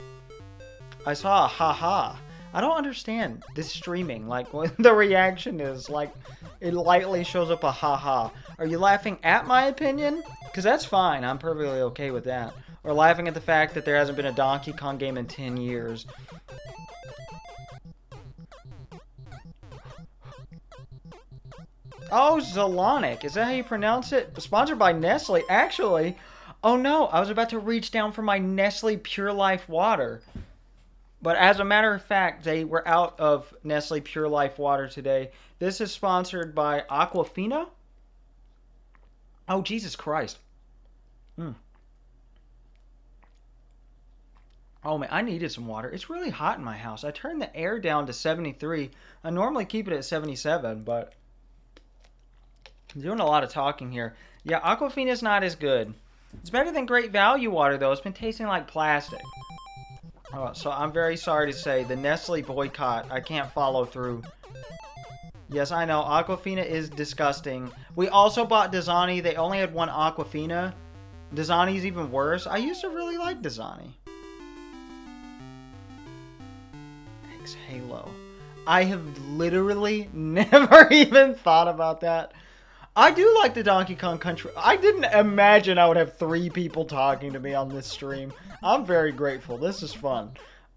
[SPEAKER 1] I saw a haha. I don't understand this streaming. Like, when the reaction is, like, it lightly shows up a haha. Are you laughing at my opinion? Because that's fine. I'm perfectly okay with that. Or laughing at the fact that there hasn't been a Donkey Kong game in 10 years. Oh, Zolonic. Is that how you pronounce it? Sponsored by Nestle. Actually, oh no, I was about to reach down for my Nestle Pure Life water. But as a matter of fact, they were out of Nestle Pure Life water today. This is sponsored by Aquafina. Oh, Jesus Christ. Oh, man, I needed some water. It's really hot in my house. I turned the air down to 73. I normally keep it at 77, but I'm doing a lot of talking here. Yeah, Aquafina's not as good. It's better than Great Value water, though. It's been tasting like plastic. Oh, so I'm very sorry to say, the Nestle boycott, I can't follow through. Yes, I know, Aquafina is disgusting. We also bought Dasani. They only had one Aquafina. Dasani's even worse. I used to really like Dasani. Thanks, Halo. I have literally never even thought about that. I do like the Donkey Kong Country. I didn't imagine I would have 3 people talking to me on this stream. I'm very grateful. This is fun.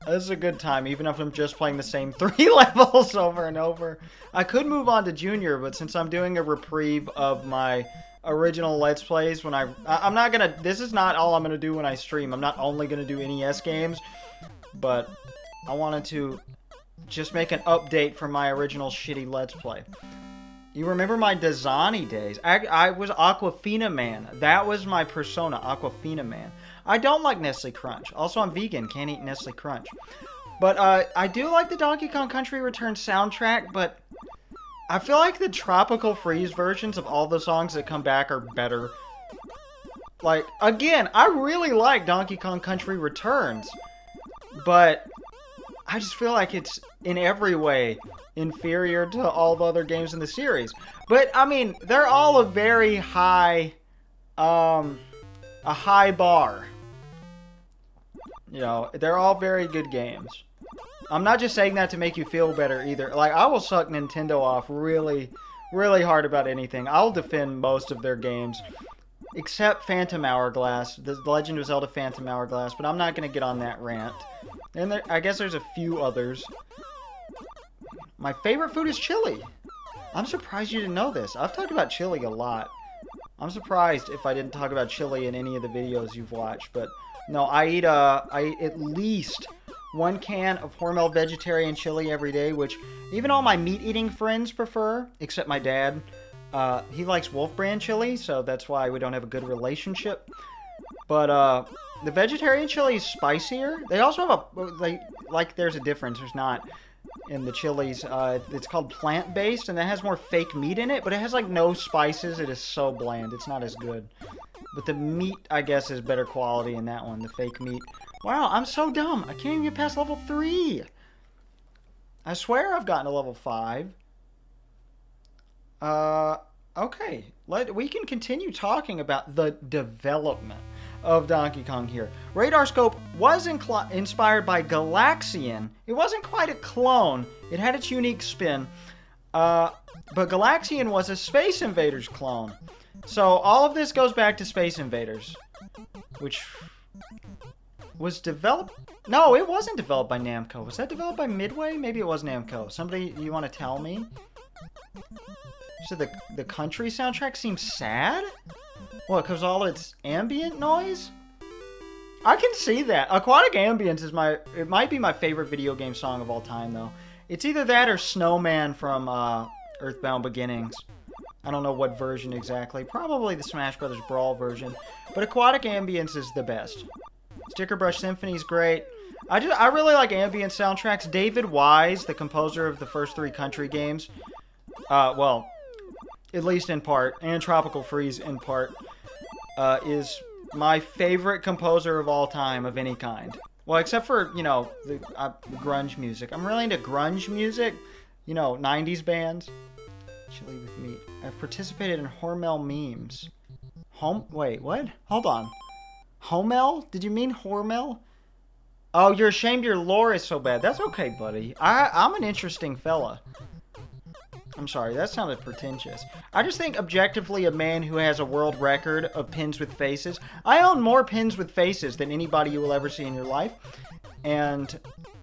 [SPEAKER 1] This is a good time, even if I'm just playing the same 3 levels over and over. I could move on to Junior, but since I'm doing a reprieve of my original Let's Plays, when I'm not gonna, this is not all I'm gonna do when I stream. I'm not only gonna do NES games, but I wanted to just make an update for my original shitty Let's Play. You remember my Dasani days? I was Aquafina Man. That was my persona, Aquafina Man. I don't like Nestle Crunch. Also, I'm vegan. Can't eat Nestle Crunch. But I do like the Donkey Kong Country Returns soundtrack, but I feel like the Tropical Freeze versions of all the songs that come back are better. Like, again, I really like Donkey Kong Country Returns, but I just feel like it's in every way inferior to all the other games in the series. But I mean, they're all a very high, a high bar. You know, they're all very good games. I'm not just saying that to make you feel better either. Like, I will suck Nintendo off really, really hard about anything. I'll defend most of their games. Except Phantom Hourglass, the Legend of Zelda Phantom Hourglass, but I'm not going to get on that rant. And I guess there's a few others. My favorite food is chili. I'm surprised you didn't know this. I've talked about chili a lot. I'm surprised if I didn't talk about chili in any of the videos you've watched, but no, I eat at least 1 can of Hormel vegetarian chili every day, which even all my meat-eating friends prefer, except my dad. He likes Wolf Brand chili, so that's why we don't have a good relationship. But, the vegetarian chili is spicier. They also have there's a difference. There's not in the chilies. It's called plant-based, and that has more fake meat in it, but it has, like, no spices. It is so bland. It's not as good. But the meat, I guess, is better quality in that one, the fake meat. Wow, I'm so dumb. I can't even get past level 3. I swear I've gotten to level 5. Okay. We can continue talking about the development of Donkey Kong here. Radar Scope was inspired by Galaxian. It wasn't quite a clone. It had its unique spin. But Galaxian was a Space Invaders clone. So all of this goes back to Space Invaders, which was developed... No, it wasn't developed by Namco. Was that developed by Midway? Maybe it was Namco. Somebody, you want to tell me? So the country soundtrack seems sad? What, because all its ambient noise? I can see that. Aquatic Ambience is it might be my favorite video game song of all time, though. It's either that or Snowman from Earthbound Beginnings. I don't know what version exactly. Probably the Smash Brothers Brawl version. But Aquatic Ambience is the best. Sticker Brush Symphony is great. I really like ambient soundtracks. David Wise, the composer of the first 3 country games, well, at least in part, and Tropical Freeze in part, is my favorite composer of all time of any kind. Well, except for, you know, the grunge music. I'm really into grunge music. You know, 90s bands. Chili with meat. I've participated in Hormel memes. Wait, what? Hold on. Homel? Did you mean Hormel? Oh, you're ashamed your lore is so bad. That's okay, buddy. I'm an interesting fella. I'm sorry, that sounded pretentious. I just think objectively a man who has a world record of pins with faces. I own more pins with faces than anybody you will ever see in your life. And,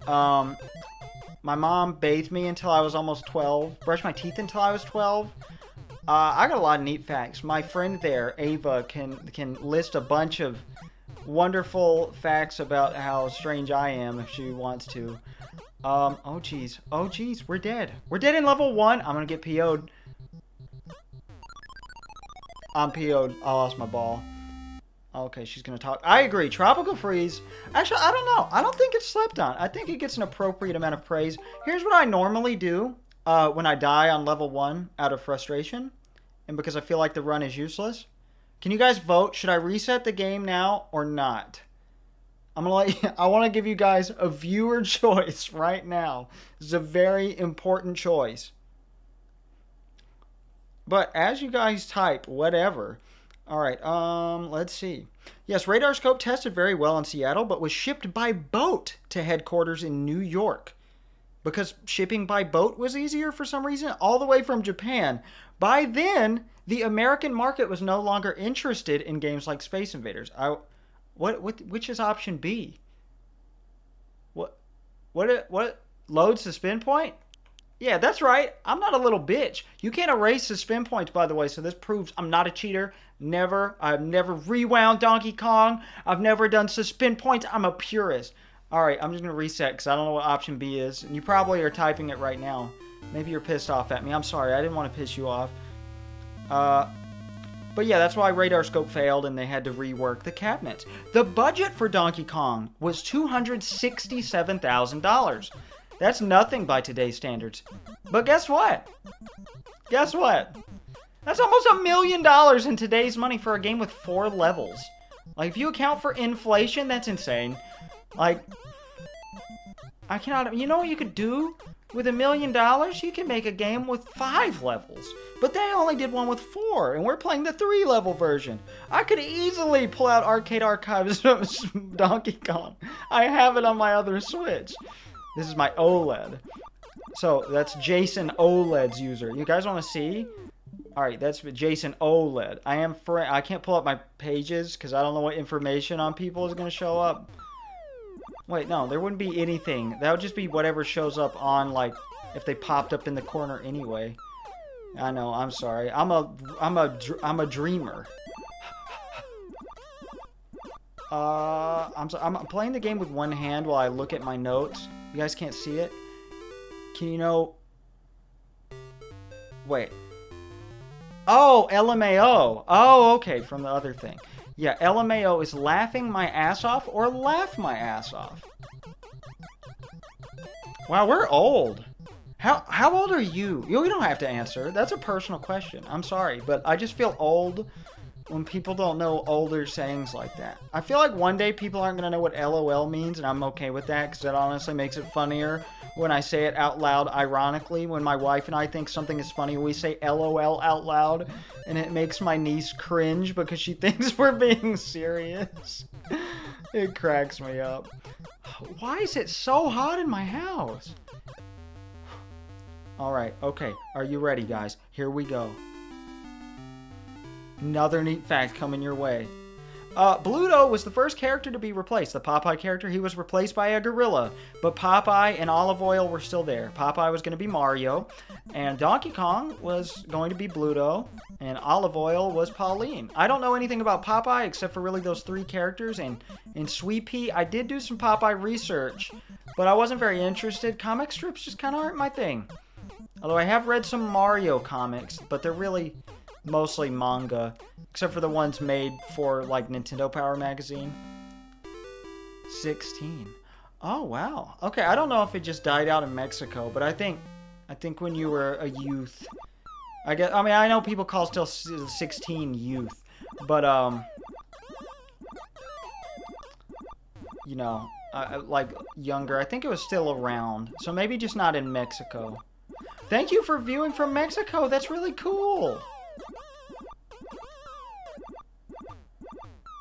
[SPEAKER 1] my mom bathed me until I was almost 12. Brushed my teeth until I was 12. I got a lot of neat facts. My friend there, Ava, can list a bunch of wonderful facts about how strange I am if she wants to. Oh geez. Oh geez, we're dead. We're dead in level 1. I'm gonna get PO'd. I'm PO'd. I lost my ball. Okay, she's gonna talk. I agree. Tropical Freeze. Actually, I don't know. I don't think it's slept on. I think it gets an appropriate amount of praise. Here's what I normally do when I die on level 1 out of frustration, and because I feel like the run is useless. Can you guys vote? Should I reset the game now or not? I want to give you guys a viewer choice right now. This is a very important choice. But as you guys type, whatever. Alright, let's see. Yes, Radar Scope tested very well in Seattle, but was shipped by boat to headquarters in New York. Because shipping by boat was easier for some reason, all the way from Japan. By then, the American market was no longer interested in games like Space Invaders. Which is option B? What loads the spin point? Yeah, that's right. I'm not a little bitch. You can't erase the spin points, by the way, so this proves I'm not a cheater. Never. I've never rewound Donkey Kong. I've never done spin points. I'm a purist. Alright, I'm just going to reset because I don't know what option B is. And you probably are typing it right now. Maybe you're pissed off at me. I'm sorry. I didn't want to piss you off. But yeah, that's why Radar Scope failed and they had to rework the cabinets. The budget for Donkey Kong was $267,000. That's nothing by today's standards. But guess what? Guess what? That's almost $1 million in today's money for a game with 4 levels. Like, if you account for inflation, that's insane. Like, I cannot. You know what you could do with $1 million? You can make a game with 5 levels. But they only did one with 4, and we're playing the 3-level version. I could easily pull out Arcade Archives of Donkey Kong. I have it on my other Switch. This is my OLED. So that's Jason OLED's user. You guys want to see? All right, that's Jason OLED. I can't pull up my pages because I don't know what information on people is going to show up. Wait, no, there wouldn't be anything. That would just be whatever shows up on, like, if they popped up in the corner anyway. I know, I'm sorry. I'm a dreamer. I'm playing the game with one hand while I look at my notes. You guys can't see it? Can you know... Wait. Oh, LMAO. Oh, okay, from the other thing. Yeah, LMAO is laughing my ass off or laugh my ass off. Wow, we're old. How old are you? You don't have to answer. That's a personal question. I'm sorry, but I just feel old when people don't know older sayings like that. I feel like one day people aren't going to know what LOL means, and I'm okay with that because that honestly makes it funnier when I say it out loud ironically. When my wife and I think something is funny, we say LOL out loud, and it makes my niece cringe because she thinks we're being serious. It cracks me up. Why is it so hot in my house? Alright, okay. Are you ready, guys? Here we go. Another neat fact coming your way. Bluto was the first character to be replaced. The Popeye character, he was replaced by a gorilla. But Popeye and Olive Oil were still there. Popeye was going to be Mario. And Donkey Kong was going to be Bluto. And Olive Oil was Pauline. I don't know anything about Popeye except for really those 3 characters. And in Sweet Pea, I did do some Popeye research. But I wasn't very interested. Comic strips just kind of aren't my thing. Although I have read some Mario comics. But they're really... mostly manga, except for the ones made for, like, Nintendo Power Magazine. 16. Oh, wow. Okay, I don't know if it just died out in Mexico, but I think when you were a youth... I mean, I know people call still 16 youth, but, you know, like, younger. I think it was still around, so maybe just not in Mexico. Thank you for viewing from Mexico. That's really cool.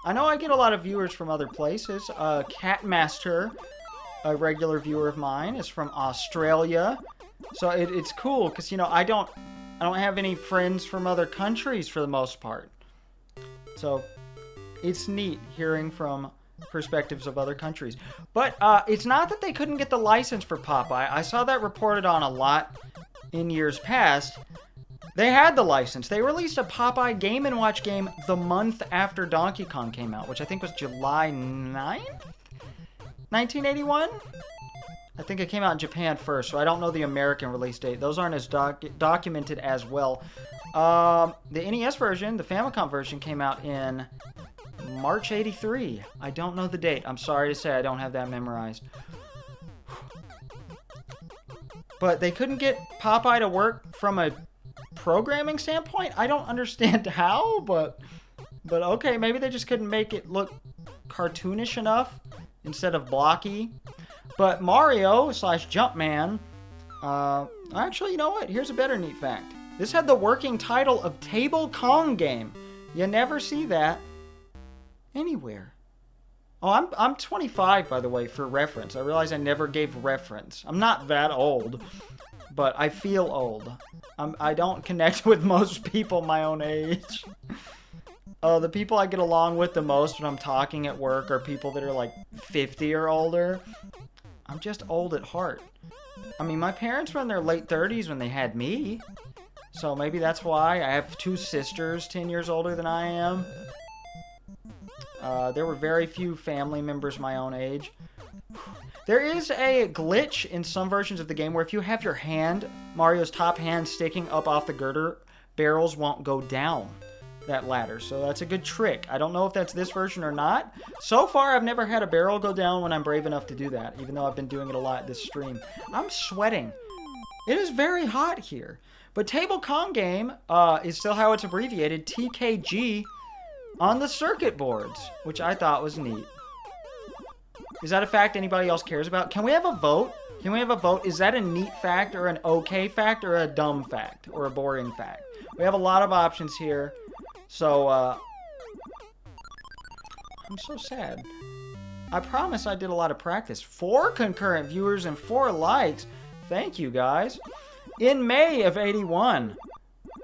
[SPEAKER 1] I know I get a lot of viewers from other places. Catmaster, a regular viewer of mine, is from Australia. So it's cool because, you know, I don't have any friends from other countries for the most part. So it's neat hearing from perspectives of other countries. But it's not that they couldn't get the license for Popeye. I saw that reported on a lot in years past. They had the license. They released a Popeye Game & Watch game the month after Donkey Kong came out, which I think was July 9th? 1981? I think it came out in Japan first, so I don't know the American release date. Those aren't as documented as well. The NES version, the Famicom version, came out in March 83. I don't know the date. I'm sorry to say I don't have that memorized. But they couldn't get Popeye to work from a programming standpoint. I don't understand how, but okay, maybe they just couldn't make it look cartoonish enough instead of blocky. But Mario / Jumpman, actually, you know what? Here's a better neat fact. This had the working title of Table Kong Game. You never see that anywhere. Oh, I'm 25, by the way, for reference. I realize I never gave reference. I'm not that old, but I feel old. I don't connect with most people my own age. The people I get along with the most when I'm talking at work are people that are like 50 or older. I'm just old at heart. I mean, my parents were in their late 30s when they had me. So maybe that's why. I have 2 sisters 10 years older than I am. There were very few family members my own age. There is a glitch in some versions of the game where if you have your hand, Mario's top hand, sticking up off the girder, barrels won't go down that ladder. So that's a good trick. I don't know if that's this version or not. So far, I've never had a barrel go down when I'm brave enough to do that, even though I've been doing it a lot this stream. I'm sweating. It is very hot here. But Table Kong Game is still how it's abbreviated, TKG, on the circuit boards, which I thought was neat. Is that a fact anybody else cares about? Can we have a vote? Can we have a vote? Is that a neat fact or an okay fact or a dumb fact or a boring fact? We have a lot of options here. So, I'm so sad. I promise I did a lot of practice. 4 concurrent viewers and 4 likes. Thank you, guys. In May of 81,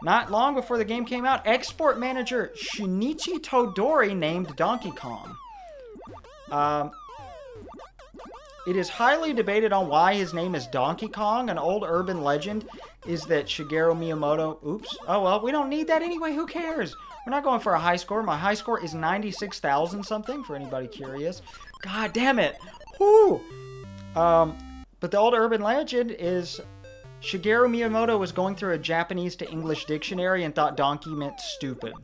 [SPEAKER 1] not long before the game came out, export manager Shinichi Todori named Donkey Kong. It is highly debated on why his name is Donkey Kong. An old urban legend is that Shigeru Miyamoto... Oops. Oh, well, we don't need that anyway. Who cares? We're not going for a high score. My high score is 96,000 something, for anybody curious. God damn it. Whoo! But the old urban legend is Shigeru Miyamoto was going through a Japanese to English dictionary and thought donkey meant stupid.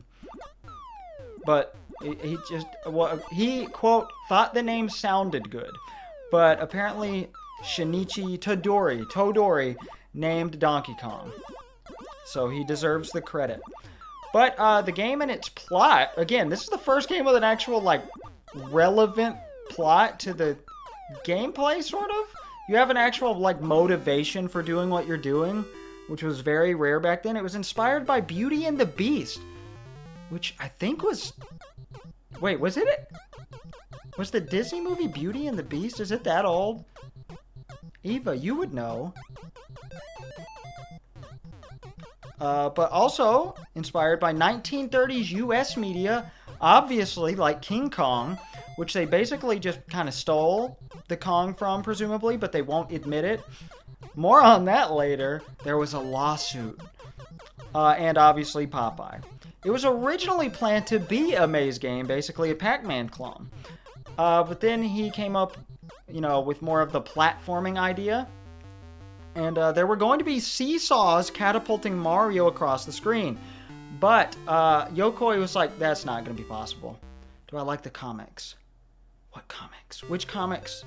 [SPEAKER 1] But he just... Well, he, quote, thought the name sounded good. But apparently Shinichi Todori named Donkey Kong. So he deserves the credit. But the game and its plot, again, this is the first game with an actual, like, relevant plot to the gameplay, sort of. You have an actual, like, motivation for doing what you're doing, which was very rare back then. It was inspired by Beauty and the Beast, which I think was... Wait, was it? Was the Disney movie Beauty and the Beast? Is it that old? Eva, you would know. But also inspired by 1930s US media, obviously, like King Kong, which they basically just kind of stole the Kong from, presumably, but they won't admit it. More on that later. There was a lawsuit. And obviously Popeye. It was originally planned to be a maze game, basically a Pac-Man clone. But then he came up, you know, with more of the platforming idea. And there were going to be seesaws catapulting Mario across the screen. But Yokoi was like, that's not going to be possible. Do I like the comics? What comics? Which comics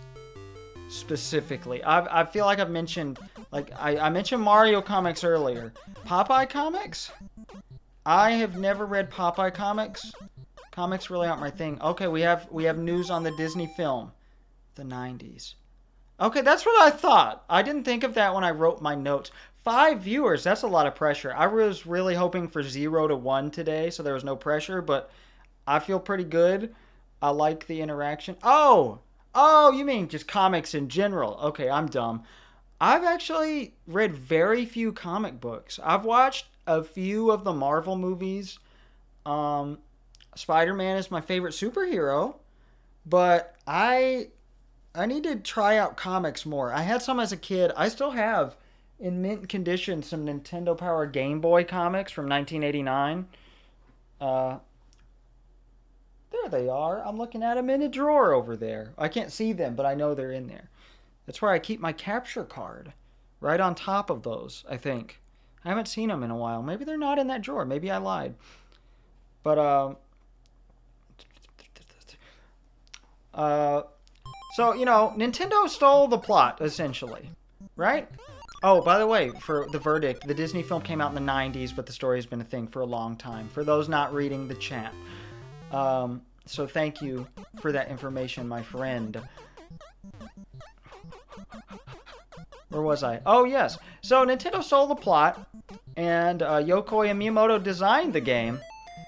[SPEAKER 1] specifically? I feel like I've mentioned, like, I mentioned Mario comics earlier. Popeye comics? I have never read Popeye comics. Comics really aren't my thing. Okay, we have news on the Disney film. The 90s. Okay, that's what I thought. I didn't think of that when I wrote my notes. 5 viewers, that's a lot of pressure. I was really hoping for 0 to 1 today, so there was no pressure, but I feel pretty good. I like the interaction. Oh, you mean just comics in general. Okay, I'm dumb. I've actually read very few comic books. I've watched a few of the Marvel movies. Spider-Man is my favorite superhero, but I need to try out comics more. I had some as a kid. I still have, in mint condition, some Nintendo Power Game Boy comics from 1989. There they are. I'm looking at them in a drawer over there. I can't see them, but I know they're in there. That's where I keep my capture card. Right on top of those, I think. I haven't seen them in a while. Maybe they're not in that drawer. Maybe I lied. But, so, you know, Nintendo stole the plot, essentially. Right? Oh, by the way, for the verdict, the Disney film came out in the 90s, but the story has been a thing for a long time. For those not reading the chat. So thank you for that information, my friend. Where was I? Oh, yes. So Nintendo stole the plot, and Yokoi and Miyamoto designed the game.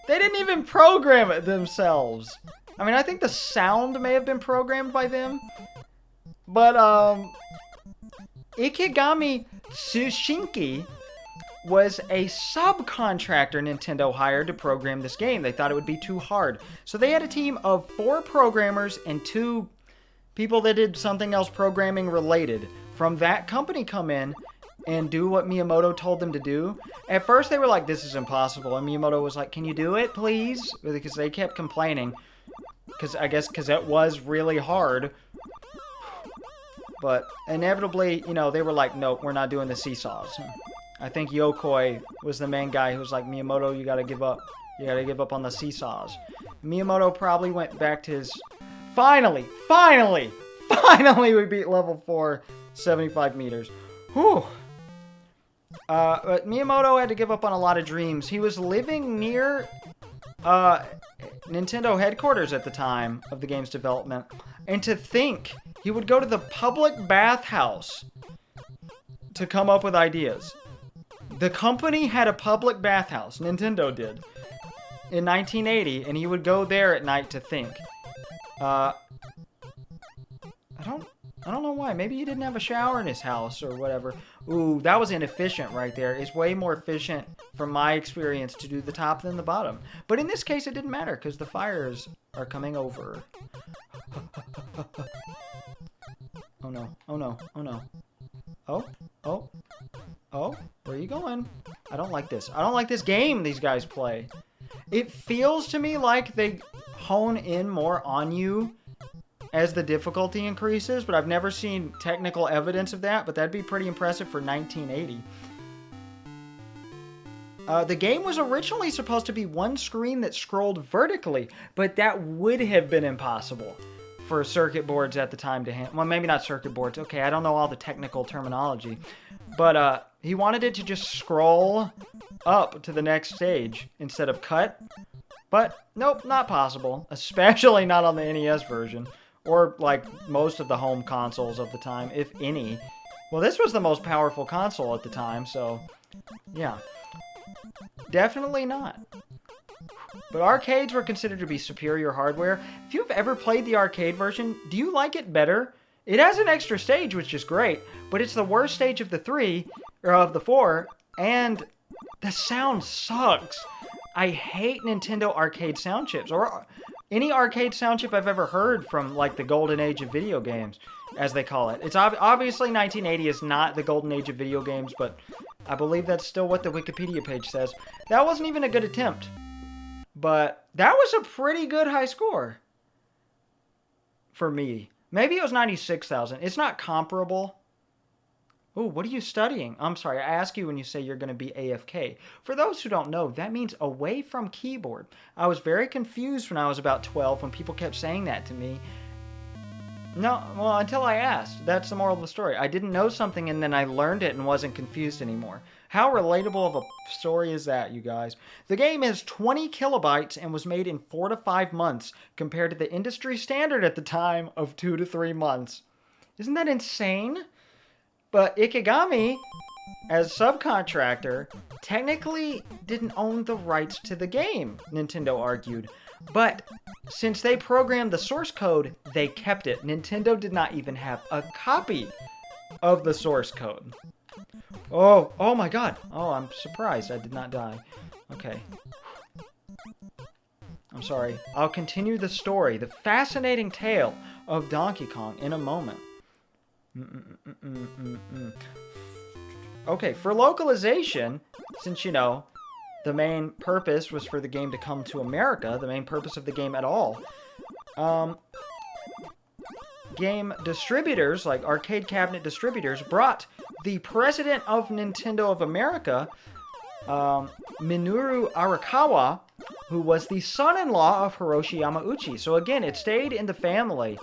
[SPEAKER 1] They didn't even program it themselves. I mean, I think the sound may have been programmed by them. But, Ikegami Tsushinki was a subcontractor Nintendo hired to program this game. They thought it would be too hard. So they had a team of 4 programmers and 2 people that did something else programming related from that company come in and do what Miyamoto told them to do. At first they were like, this is impossible. And Miyamoto was like, can you do it, please? Because they kept complaining. Because it was really hard. But inevitably, you know, they were like, nope, we're not doing the seesaws. I think Yokoi was the main guy who was like, Miyamoto, you gotta give up. You gotta give up on the seesaws. Miyamoto probably went back to his... Finally, we beat level 4, 75 meters. Whew. But Miyamoto had to give up on a lot of dreams. He was living near uh, Nintendo headquarters at the time of the game's development. And to think he would go to the public bathhouse to come up with ideas. The company had a public bathhouse, Nintendo did, in 1980, and he would go there at night to think. I don't know why. Maybe he didn't have a shower in his house or whatever. Ooh, that was inefficient right there. It's way more efficient, from my experience, to do the top than the bottom. But in this case, it didn't matter because the fires are coming over. Oh no, oh no, oh no. Oh, oh, oh, where are you going? I don't like this. I don't like this game these guys play. It feels to me like they hone in more on you as the difficulty increases, but I've never seen technical evidence of that, but that'd be pretty impressive for 1980. The game was originally supposed to be one screen that scrolled vertically, but that would have been impossible for circuit boards at the time to handle. Well, maybe not circuit boards. Okay, I don't know all the technical terminology. But he wanted it to just scroll up to the next stage instead of cut. But nope, not possible. Especially not on the NES version. Or like most of the home consoles of the time, if any. Well, this was the most powerful console at the time, so yeah. Definitely not. But arcades were considered to be superior hardware. If you've ever played the arcade version, do you like it better? It has an extra stage, which is great, but it's the worst stage of the three, or of the four, and the sound sucks. I hate Nintendo arcade sound chips, or any arcade sound chip I've ever heard from, like, the golden age of video games, as they call it. It's obviously 1980 is not the golden age of video games, but I believe that's still what the Wikipedia page says. That wasn't even a good attempt. But that was a pretty good high score for me. Maybe it was 96,000. It's not comparable. Oh, what are you studying? I'm sorry, I ask you when you say you're going to be AFK. For those who don't know, that means away from keyboard. I was very confused when I was about 12 when people kept saying that to me. No, well, until I asked. That's the moral of the story. I didn't know something and then I learned it and wasn't confused anymore. How relatable of a story is that, you guys? The game is 20 kilobytes and was made in 4 to 5 months compared to the industry standard at the time of 2 to 3 months. Isn't that insane? But Ikegami, as subcontractor, technically didn't own the rights to the game, Nintendo argued. But since they programmed the source code, they kept it. Nintendo did not even have a copy of the source code. Oh my god. Oh, I'm surprised I did not die. Okay. I'm sorry. I'll continue the story, the fascinating tale of Donkey Kong in a moment. Okay, for localization, since, you know, the main purpose was for the game to come to America, the main purpose of the game at all, game distributors, like arcade cabinet distributors, brought the president of Nintendo of America, Minoru Arakawa, who was the son-in-law of Hiroshi Yamauchi. So again, it stayed in the family,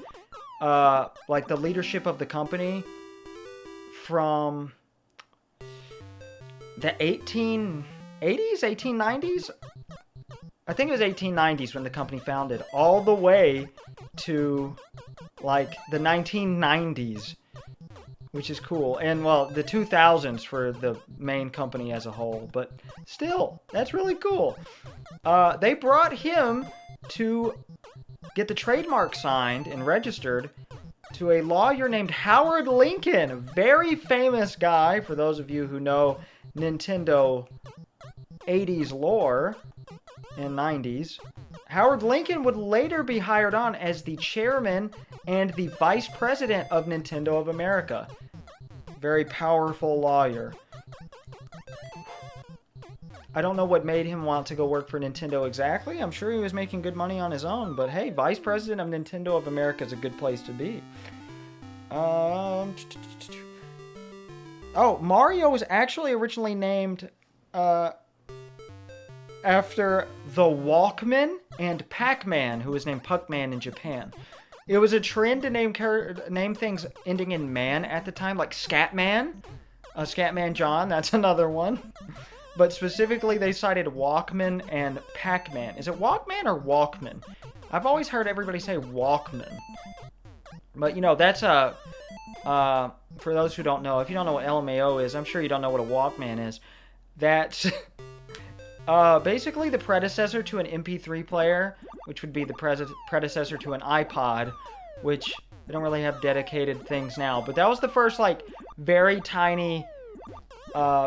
[SPEAKER 1] like the leadership of the company from the 1880s, 1890s? I think it was 1890s when the company founded, all the way to, like, the 1990s, which is cool. And, well, the 2000s for the main company as a whole, but still, that's really cool. They brought him to get the trademark signed and registered to a lawyer named Howard Lincoln, a very famous guy, for those of you who know Nintendo 80s lore and 90s. Howard Lincoln would later be hired on as the chairman and the vice president of Nintendo of America. Very powerful lawyer. I don't know what made him want to go work for Nintendo exactly. I'm sure he was making good money on his own, but hey, vice president of Nintendo of America is a good place to be. Oh, Mario was actually originally named after the Walkman and Pac-Man, who was named Puck-Man in Japan. It was a trend to name things ending in man at the time, like Scatman. Scatman John, that's another one. but specifically they cited Walkman and Pac-Man. Is it Walkman or Walkman? I've always heard everybody say Walkman. But, you know, that's for those who don't know, if you don't know what LMAO is, I'm sure you don't know what a Walkman is. That's basically the predecessor to an MP3 player, which would be the predecessor to an iPod, which they don't really have dedicated things now. But that was the first, like, very tiny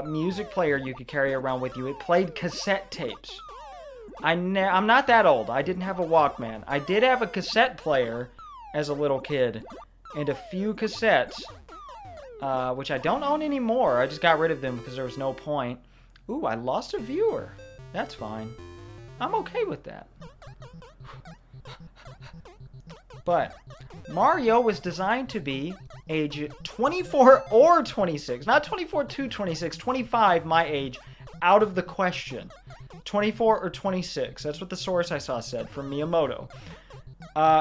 [SPEAKER 1] music player you could carry around with you. It played cassette tapes. I'm not that old. I didn't have a Walkman. I did have a cassette player as a little kid, and a few cassettes, which I don't own anymore. I just got rid of them because there was no point. Ooh, I lost a viewer. That's fine. I'm okay with that. But Mario was designed to be age 24 or 26. Not 24 to 26, 25, my age, out of the question. 24 or 26. That's what the source I saw said from Miyamoto.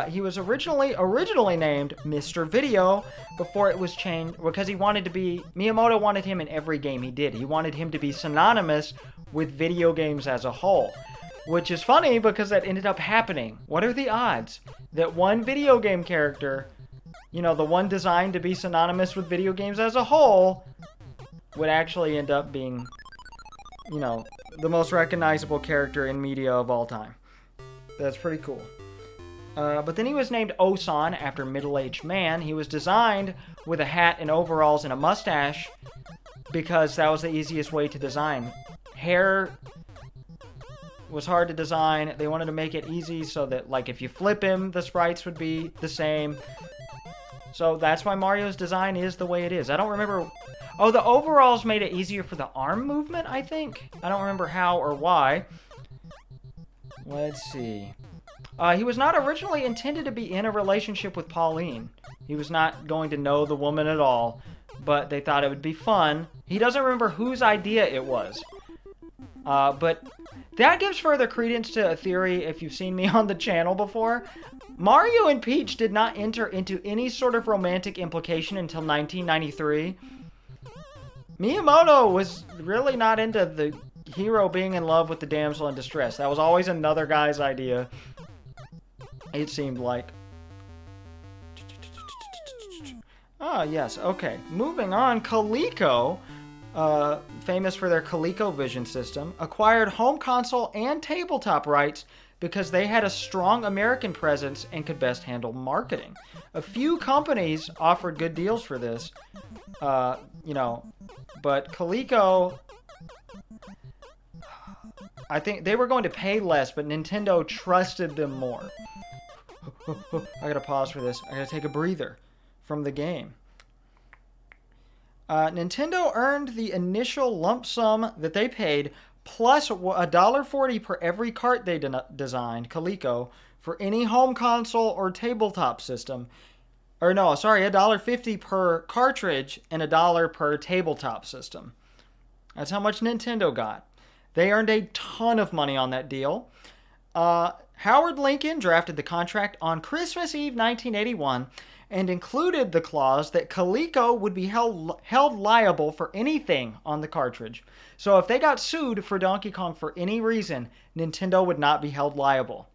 [SPEAKER 1] He was originally named Mr. Video before it was changed because he wanted to be... Miyamoto wanted him in every game he did. He wanted him to be synonymous with video games as a whole. Which is funny because that ended up happening. What are the odds that one video game character, you know, the one designed to be synonymous with video games as a whole, would actually end up being, you know, the most recognizable character in media of all time? That's pretty cool. But then he was named Osan after middle-aged man. He was designed with a hat and overalls and a mustache because that was the easiest way to design. Hair was hard to design. They wanted to make it easy so that, like, if you flip him, the sprites would be the same. So that's why Mario's design is the way it is. I don't remember... Oh, the overalls made it easier for the arm movement, I think? I don't remember how or why. Let's see... he was not originally intended to be in a relationship with Pauline. He was not going to know the woman at all, but they thought it would be fun. He doesn't remember whose idea it was. But that gives further credence to a theory, if you've seen me on the channel before. Mario and Peach did not enter into any sort of romantic implication until 1993. Miyamoto was really not into the hero being in love with the damsel in distress. That was always another guy's idea. It seemed like. Ah, yes, okay. Moving on, Coleco, famous for their ColecoVision system, acquired home console and tabletop rights because they had a strong American presence and could best handle marketing. A few companies offered good deals for this, you know, but Coleco... I think they were going to pay less, but Nintendo trusted them more. I gotta pause for this. I gotta take a breather from the game. Nintendo earned the initial lump sum that they paid, plus $1.40 per every cart they designed, Coleco, for any home console or tabletop system. Or no, sorry, $1.50 per cartridge and $1 per tabletop system. That's how much Nintendo got. They earned a ton of money on that deal. Howard Lincoln drafted the contract on Christmas Eve 1981 and included the clause that Coleco would be held liable for anything on the cartridge. So if they got sued for Donkey Kong for any reason, Nintendo would not be held liable.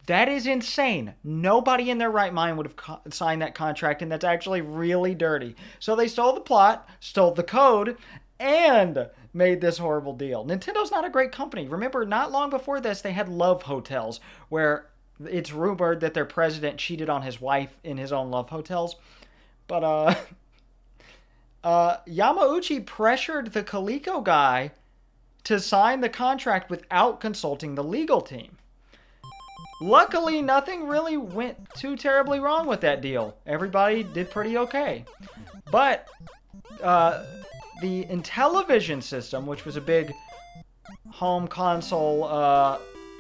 [SPEAKER 1] That is insane. Nobody in their right mind would have signed that contract, and that's actually really dirty. So they stole the plot, stole the code, and made this horrible deal. Nintendo's not a great company. Remember, not long before this, they had love hotels, where it's rumored that their president cheated on his wife in his own love hotels. But, Yamauchi pressured the Coleco guy to sign the contract without consulting the legal team. Luckily, nothing really went too terribly wrong with that deal. Everybody did pretty okay. But, the Intellivision system, which was a big home console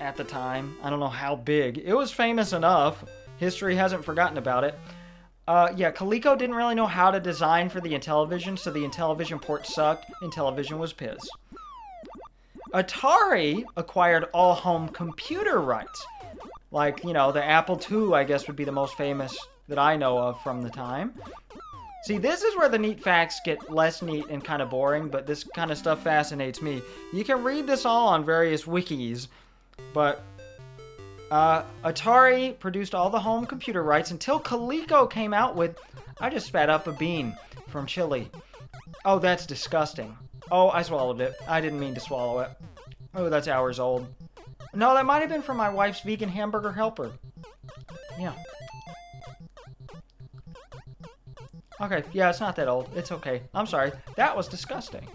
[SPEAKER 1] at the time. I don't know how big. It was famous enough. History hasn't forgotten about it. Yeah, Coleco didn't really know how to design for the Intellivision, so the Intellivision port sucked. Intellivision was pissed. Atari acquired all home computer rights. Like, you know, the Apple II, I guess, would be the most famous that I know of from the time. See, this is where the neat facts get less neat and kind of boring, but this kind of stuff fascinates me. You can read this all on various wikis, but Atari produced all the home computer rights until Coleco came out with... I just spat up a bean from Chile. Oh, that's disgusting. Oh, I swallowed it. I didn't mean to swallow it. Oh, that's hours old. No, that might have been from my wife's vegan hamburger helper. Yeah. Okay, yeah, it's not that old. It's okay. I'm sorry. That was disgusting.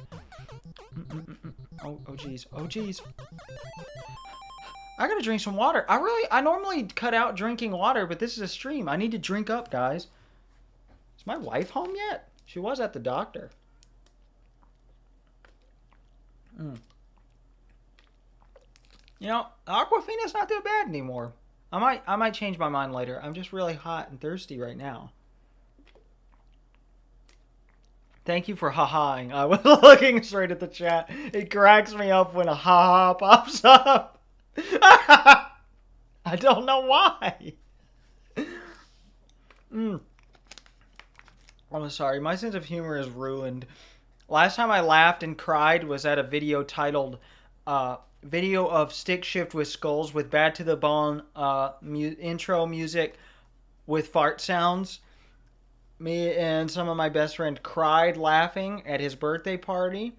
[SPEAKER 1] Oh, jeez. Oh, jeez. I gotta drink some water. I normally cut out drinking water, but this is a stream. I need to drink up, guys. Is my wife home yet? She was at the doctor. You know, Aquafina's not that bad anymore. I might change my mind later. I'm just really hot and thirsty right now. Thank you for ha-haing. I was looking straight at the chat. It cracks me up when a ha-ha pops up. I don't know why. I'm sorry. My sense of humor is ruined. Last time I laughed and cried was at a video titled Video of Stick Shift with Skulls with Bad to the Bone intro music with fart sounds. Me and some of my best friends cried laughing at his birthday party.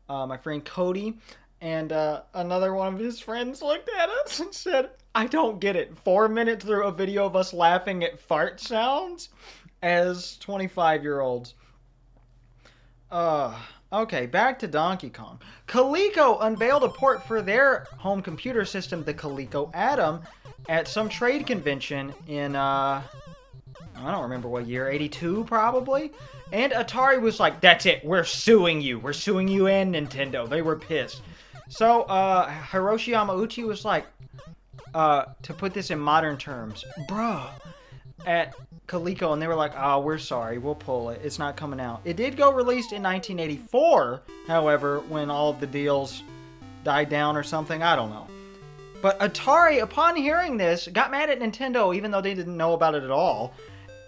[SPEAKER 1] My friend Cody and another one of his friends looked at us and said, I don't get it. 4 minutes through a video of us laughing at fart sounds as 25-year-olds. Okay, back to Donkey Kong. Coleco unveiled a port for their home computer system, the Coleco Atom, at some trade convention in, I don't remember what year, 82 probably? And Atari was like, that's it, we're suing you. We're suing you and Nintendo. They were pissed. So, Hiroshi Yamauchi was like, to put this in modern terms, bruh, at Coleco, and they were like, oh, we're sorry, we'll pull it. It's not coming out. It did go released in 1984, however, when all of the deals died down or something. I don't know. But Atari, upon hearing this, got mad at Nintendo, even though they didn't know about it at all.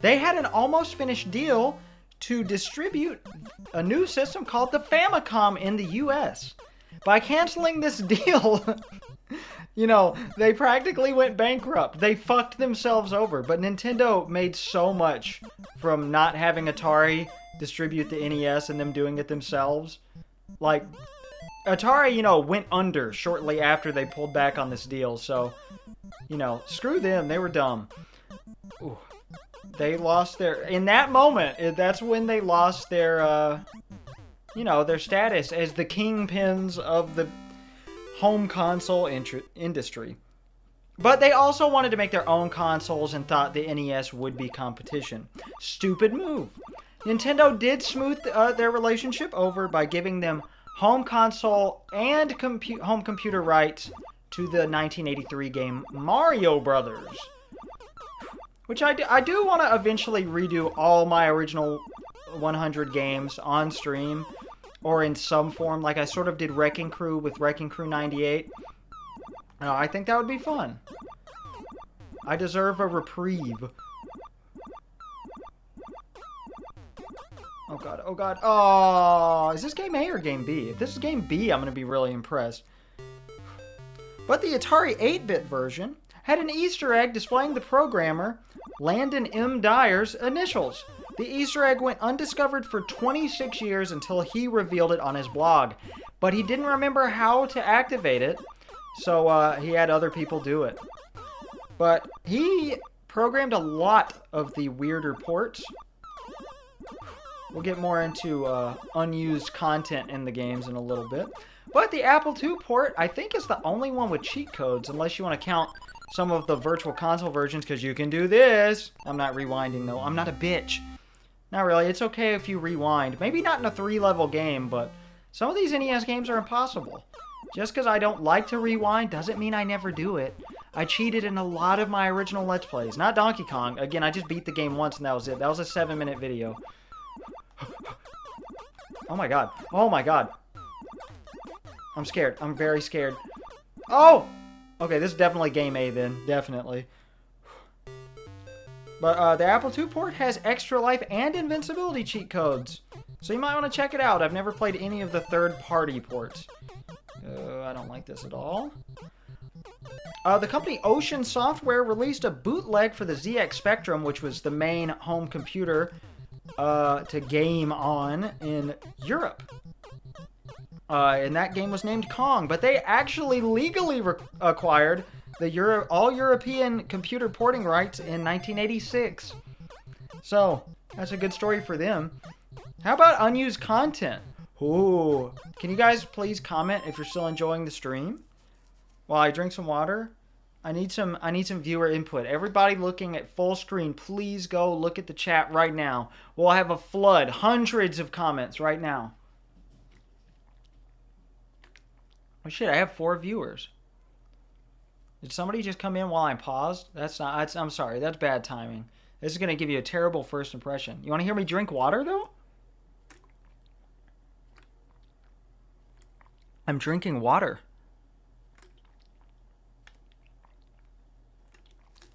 [SPEAKER 1] They had an almost finished deal to distribute a new system called the Famicom in the US. By canceling this deal, you know, they practically went bankrupt. They fucked themselves over. But Nintendo made so much from not having Atari distribute the NES and them doing it themselves. Like, Atari, you know, went under shortly after they pulled back on this deal. So, you know, screw them. They were dumb. Ooh. They lost their... In that moment, that's when they lost their, you know, their status as the kingpins of the home console industry. But they also wanted to make their own consoles and thought the NES would be competition. Stupid move. Nintendo did smooth their relationship over by giving them home console and home computer rights to the 1983 game Mario Brothers. Which I do want to eventually redo all my original 100 games on stream. Or in some form, like I sort of did Wrecking Crew with Wrecking Crew 98. I think that would be fun. I deserve a reprieve. Oh god, oh god. Oh, is this game A or game B? If this is game B, I'm going to be really impressed. But the Atari 8-bit version had an Easter egg displaying the programmer Landon M. Dyer's initials. The Easter egg went undiscovered for 26 years until he revealed it on his blog. But he didn't remember how to activate it, so he had other people do it. But he programmed a lot of the weirder ports. We'll get more into unused content in the games in a little bit. But the Apple II port, I think, is the only one with cheat codes, unless you want to count some of the Virtual Console versions, because you can do this. I'm not rewinding, though. I'm not a bitch. Not really. It's okay if you rewind. Maybe not in a 3-level game, but some of these NES games are impossible. Just because I don't like to rewind doesn't mean I never do it. I cheated in a lot of my original Let's Plays. Not Donkey Kong. Again, I just beat the game once and that was it. That was a 7-minute video. Oh my god. Oh my god. I'm scared. I'm very scared. Oh! Okay, this is definitely game A then. Definitely. But the Apple II port has extra life and invincibility cheat codes. So you might want to check it out. I've never played any of the third-party ports. I don't like this at all. The company Ocean Software released a bootleg for the ZX Spectrum, which was the main home computer to game on in Europe. And that game was named Kong, but they actually legally acquired the all European computer porting rights in 1986. So, that's a good story for them. How about unused content? Ooh. Can you guys please comment if you're still enjoying the stream? While I drink some water? I need some viewer input. Everybody looking at full screen, please go look at the chat right now. We'll have a flood, hundreds of comments right now. Oh shit, I have 4 viewers. Did somebody just come in while I'm paused? I'm sorry, that's bad timing. This is going to give you a terrible first impression. You want to hear me drink water, though? I'm drinking water.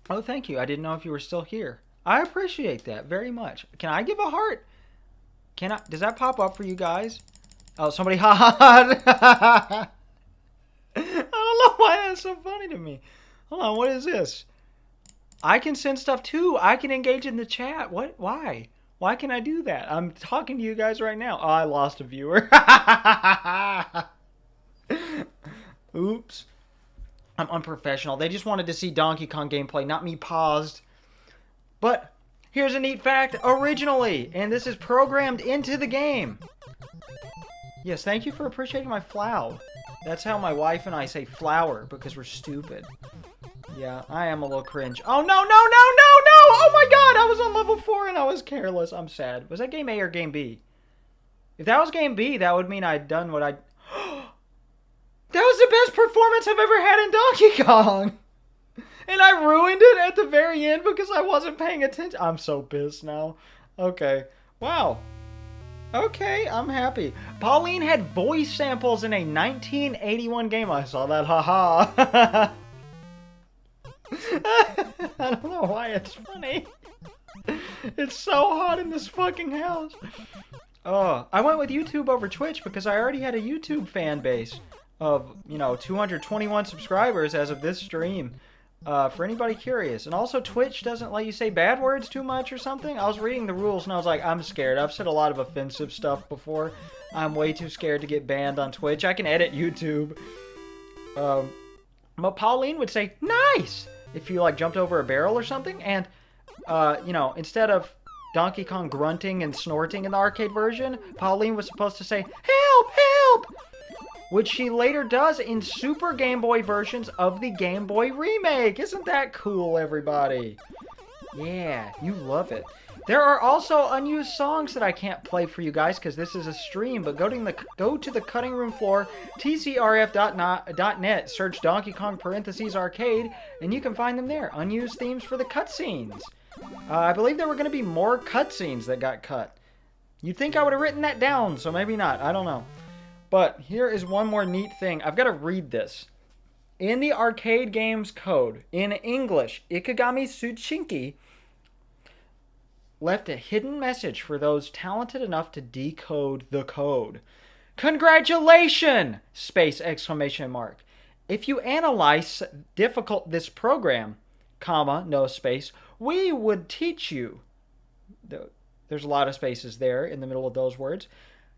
[SPEAKER 1] Oh, thank you. I didn't know if you were still here. I appreciate that very much. Can I give a heart? Can I? Does that pop up for you guys? Oh, somebody ha. I don't know why that's so funny to me. Hold on, what is this? I can send stuff too. I can engage in the chat. What? Why? Why can I do that? I'm talking to you guys right now. Oh, I lost a viewer. Oops. I'm unprofessional. They just wanted to see Donkey Kong gameplay, not me paused. But here's a neat fact. Originally, and this is programmed into the game. Yes, thank you for appreciating my flow. That's how my wife and I say flower, because we're stupid. Yeah, I am a little cringe. Oh, no! Oh my god! I was on level 4 and I was careless. I'm sad. Was that game A or game B? If that was game B, that would mean I'd done what I... That was the best performance I've ever had in Donkey Kong! And I ruined it at the very end because I wasn't paying attention. I'm so pissed now. Okay. Wow. Okay, I'm happy. Pauline had voice samples in a 1981 game. I saw that, haha. I don't know why it's funny. It's so hot in this fucking house. Oh, I went with YouTube over Twitch because I already had a YouTube fan base of, 221 subscribers as of this stream. For anybody curious. And also Twitch doesn't let you say bad words too much or something. I was reading the rules and I was like, I'm scared. I've said a lot of offensive stuff before. I'm way too scared to get banned on Twitch. I can edit YouTube. But Pauline would say, nice! If you jumped over a barrel or something. And, instead of Donkey Kong grunting and snorting in the arcade version, Pauline was supposed to say, help, help! Which she later does in Super Game Boy versions of the Game Boy remake. Isn't that cool, everybody? Yeah, you love it. There are also unused songs that I can't play for you guys because this is a stream, but go to the cutting room floor, tcrf.net, search Donkey Kong /arcade, and you can find them there. Unused themes for the cutscenes. I believe there were going to be more cutscenes that got cut. You'd think I would have written that down, so maybe not. I don't know. But here is one more neat thing. I've got to read this. In the arcade game's code, in English, Ikegami Tsuchinki left a hidden message for those talented enough to decode the code. Congratulations! Space exclamation mark. If you analyze this program, comma, no space, we would teach you. There's a lot of spaces there in the middle of those words.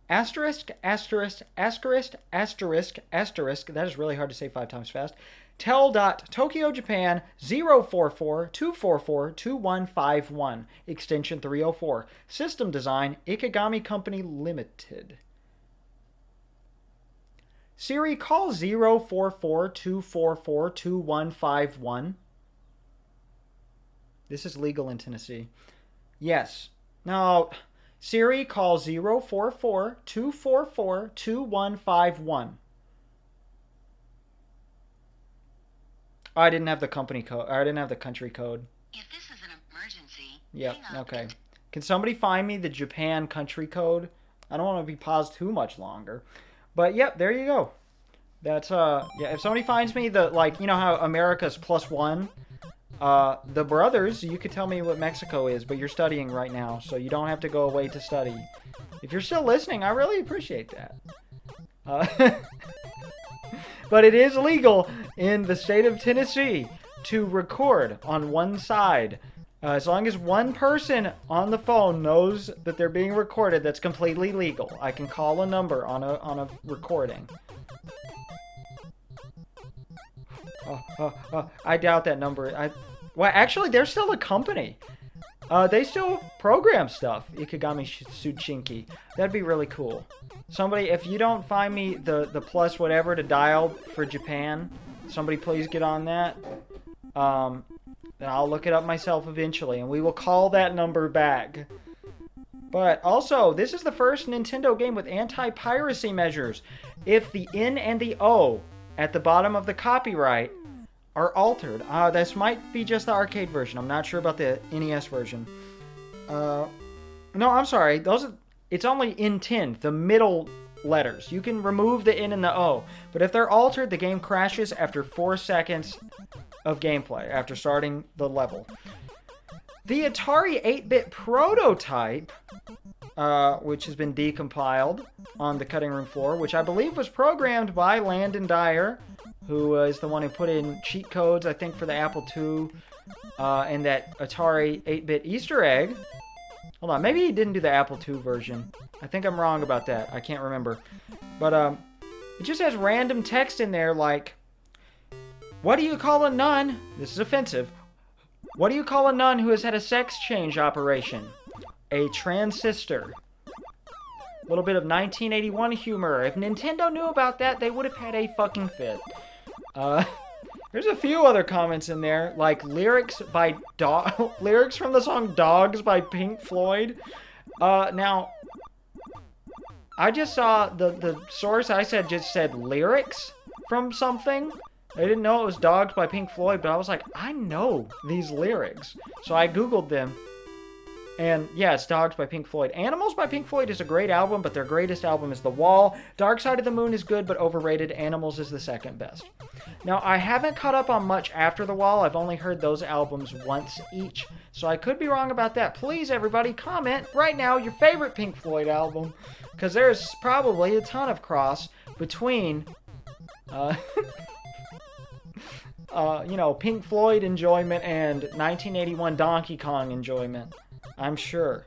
[SPEAKER 1] Asterisk, asterisk, asterisk, asterisk, asterisk, that is really hard to say 5 times fast. Tokyo, Japan, 044-244-2151, extension 304. System design, Ikegami Company Limited. Siri, call 044-244-2151. This is legal in Tennessee. Yes. No... Siri, call 044-244-2151. I didn't have the company code. I didn't have the country code.
[SPEAKER 2] If this is an emergency...
[SPEAKER 1] Yep, okay. Can somebody find me the Japan country code? I don't want to be paused too much longer. But, yep, there you go. That's, yeah, if somebody finds me the, how America's +1, The brothers, you could tell me what Mexico is, but you're studying right now, so you don't have to go away to study. If you're still listening, I really appreciate that. But it is legal in the state of Tennessee to record on one side. As long as one person on the phone knows that they're being recorded, that's completely legal. I can call a number on a recording. I doubt that number. Well, actually, they're still a company. They still program stuff. Ikigami Tsuchinki. That'd be really cool. Somebody, if you don't find me the plus whatever to dial for Japan, somebody please get on that. Then I'll look it up myself eventually, and we will call that number back. But also, this is the first Nintendo game with anti-piracy measures. If the N and the O at the bottom of the copyright are altered, this might be just the arcade version. I'm not sure about the NES version. No, I'm sorry. It's only intent, the middle letters. You can remove the N and the O, but if they're altered, the game crashes after 4 seconds of gameplay after starting the level. The Atari 8-bit prototype, which has been decompiled on the cutting room floor, which I believe was programmed by Landon Dyer, who is the one who put in cheat codes, I think, for the Apple II, and that Atari 8-bit Easter egg. Hold on, maybe he didn't do the Apple II version. I think I'm wrong about that. I can't remember. But it just has random text in there like, what do you call a nun? This is offensive. What do you call a nun who has had a sex change operation? A transistor. A little bit of 1981 humor. If Nintendo knew about that, they would have had a fucking fit. There's a few other comments in there, like lyrics from the song Dogs by Pink Floyd. Now, I just saw the source I said just said lyrics from something. I didn't know it was Dogs by Pink Floyd, but I was like, I know these lyrics. So I Googled them. And yeah, it's Dogs by Pink Floyd. Animals by Pink Floyd is a great album, but their greatest album is The Wall. Dark Side of the Moon is good, but overrated. Animals is the second best. Now, I haven't caught up on much after The Wall. I've only heard those albums once each. So I could be wrong about that. Please, everybody, comment right now your favorite Pink Floyd album. Because there's probably a ton of cross between... Pink Floyd enjoyment and 1981 Donkey Kong enjoyment. I'm sure.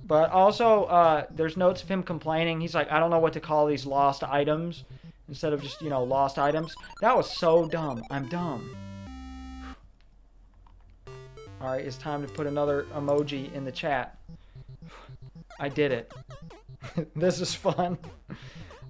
[SPEAKER 1] But also, there's notes of him complaining. He's like, I don't know what to call these lost items. Instead of just, lost items. That was so dumb. I'm dumb. Alright, it's time to put another emoji in the chat. I did it. This is fun.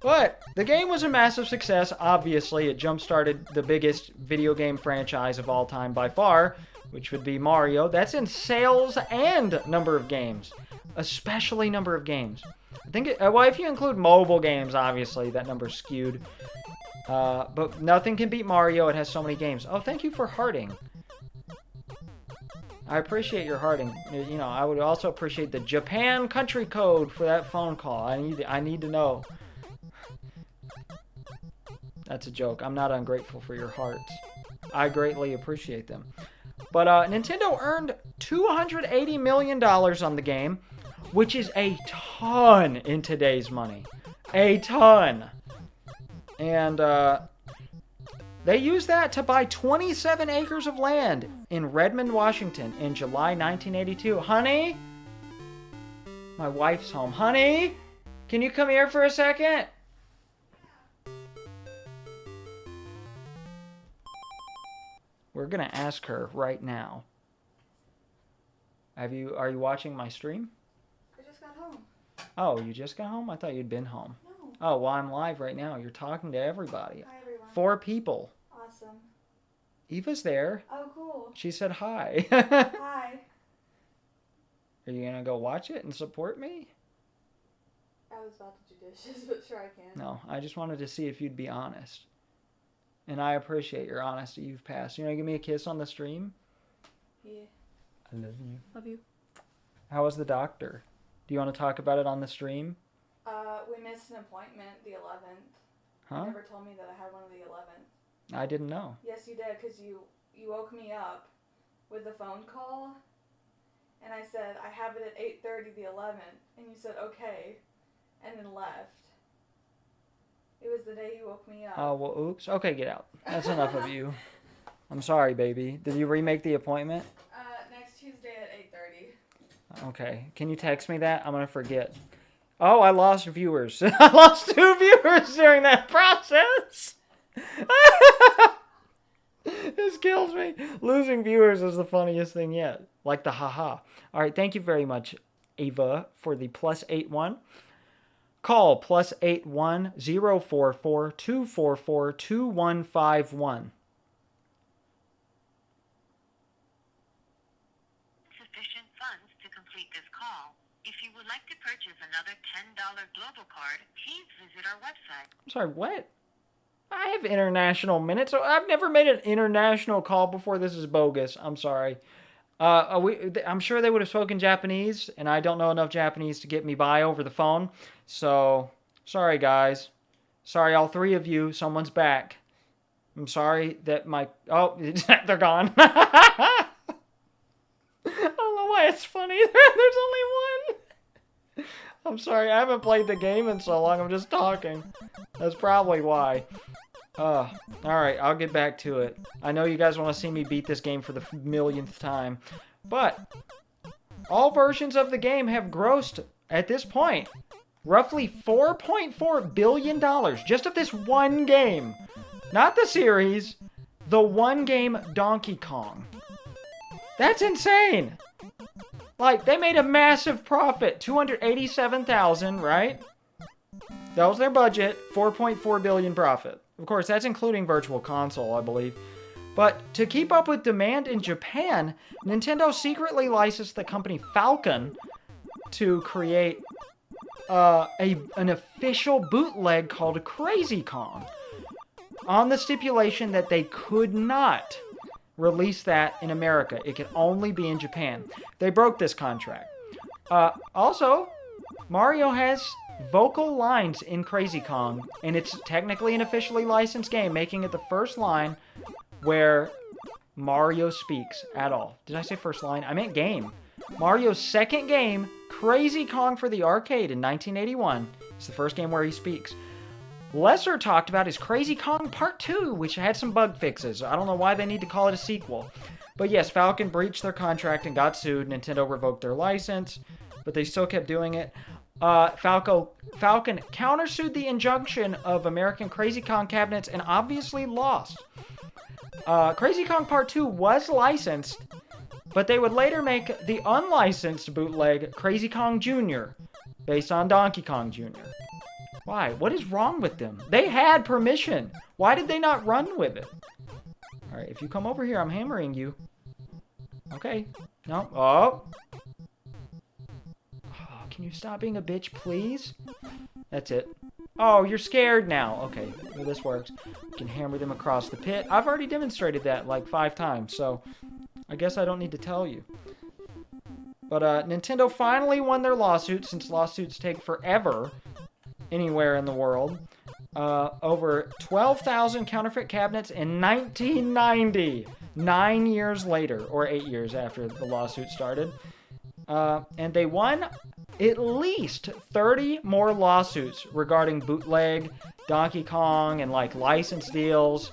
[SPEAKER 1] But the game was a massive success. Obviously, it jump-started the biggest video game franchise of all time by far, which would be Mario. That's in sales and number of games, especially number of games. I think, if you include mobile games, obviously, that number's skewed. But nothing can beat Mario. It has so many games. Oh, thank you for hearting. I appreciate your hearting. I would also appreciate the Japan country code for that phone call. I need to know. That's a joke. I'm not ungrateful for your hearts. I greatly appreciate them. But Nintendo earned $280 million on the game, which is a ton in today's money. A ton. And they used that to buy 27 acres of land in Redmond, Washington in July 1982. Honey? My wife's home. Honey? Can you come here for a second? We're gonna ask her right now. Are you watching my stream?
[SPEAKER 3] I just got home.
[SPEAKER 1] Oh, you just got home? I thought you'd been home.
[SPEAKER 3] No.
[SPEAKER 1] Oh, well, I'm live right now. You're talking to everybody.
[SPEAKER 3] Hi, everyone.
[SPEAKER 1] 4 people.
[SPEAKER 3] Awesome.
[SPEAKER 1] Eva's there.
[SPEAKER 3] Oh, cool.
[SPEAKER 1] She said hi.
[SPEAKER 3] Hi.
[SPEAKER 1] Are you gonna go watch it and support me?
[SPEAKER 3] I was about to do dishes, but sure I can.
[SPEAKER 1] No, I just wanted to see if you'd be honest. And I appreciate your honesty. You've passed. You want to give me a kiss on the stream?
[SPEAKER 3] Yeah.
[SPEAKER 1] I love you.
[SPEAKER 3] Love you.
[SPEAKER 1] How was the doctor? Do you want to talk about it on the stream?
[SPEAKER 3] We missed an appointment the 11th.
[SPEAKER 1] Huh?
[SPEAKER 3] You never told me that I had one of the 11th.
[SPEAKER 1] I didn't know.
[SPEAKER 3] Yes, you did, because you you woke me up with a phone call, and I said, I have it at 8:30 the 11th, and you said, okay, and then left. It was the day you woke me up.
[SPEAKER 1] Oh, well, oops. Okay, get out. That's enough of you. I'm sorry, baby. Did you remake the appointment?
[SPEAKER 3] Next Tuesday at 8:30.
[SPEAKER 1] Okay. Can you text me that? I'm going to forget. Oh, I lost viewers. I lost 2 viewers during that process. This kills me. Losing viewers is the funniest thing yet. Like the haha. All right, thank you very much, Ava, for the +81. Call +81 044 244 2151.
[SPEAKER 2] Sufficient funds to complete this call. If you would like to purchase another $10 global card, please visit our website.
[SPEAKER 1] I'm sorry, what? I have international minutes. I've never made an international call before. This is bogus. I'm sorry. I'm sure they would have spoken Japanese, and I don't know enough Japanese to get me by over the phone. So, sorry, guys. Sorry, all 3 of you. Someone's back. I'm sorry that my... Oh, they're gone. I don't know why it's funny. There's only one. I'm sorry. I haven't played the game in so long. I'm just talking. That's probably why. Alright, I'll get back to it. I know you guys want to see me beat this game for the millionth time. But, all versions of the game have grossed, at this point, roughly $4.4 billion just of this one game. Not the series, the one game Donkey Kong. That's insane! Like, they made a massive profit. $287,000, right? That was their budget. $4.4 billion profit. Of course, that's including Virtual Console, I believe. But to keep up with demand in Japan, Nintendo secretly licensed the company Falcon to create an official bootleg called Crazy Kong, on the stipulation that they could not release that in America. It could only be in Japan. They broke this contract. Also, Mario has vocal lines in Crazy Kong, and it's technically an officially licensed game, making it the first line where Mario speaks at all. Did I say first line? I meant game. Mario's second game, Crazy Kong for the arcade in 1981, is the first game where he speaks. Lesser talked about is Crazy Kong Part 2, which had some bug fixes. I don't know why they need to call it a sequel. But yes, Falcon breached their contract and got sued. Nintendo revoked their license, but they still kept doing it. Falcon countersued the injunction of American Crazy Kong cabinets and obviously lost. Crazy Kong Part 2 was licensed, but they would later make the unlicensed bootleg Crazy Kong Jr., based on Donkey Kong Jr. Why? What is wrong with them? They had permission. Why did they not run with it? Alright, if you come over here, I'm hammering you. Okay. No. Oh. Can you stop being a bitch, please? That's it. Oh, you're scared now. Okay, well, this works. You can hammer them across the pit. I've already demonstrated that like 5 times, so I guess I don't need to tell you. But Nintendo finally won their lawsuit, since lawsuits take forever anywhere in the world. Over 12,000 counterfeit cabinets in 1990. 9 years later, or 8 years after the lawsuit started. And they won at least 30 more lawsuits regarding bootleg, Donkey Kong, and like license deals.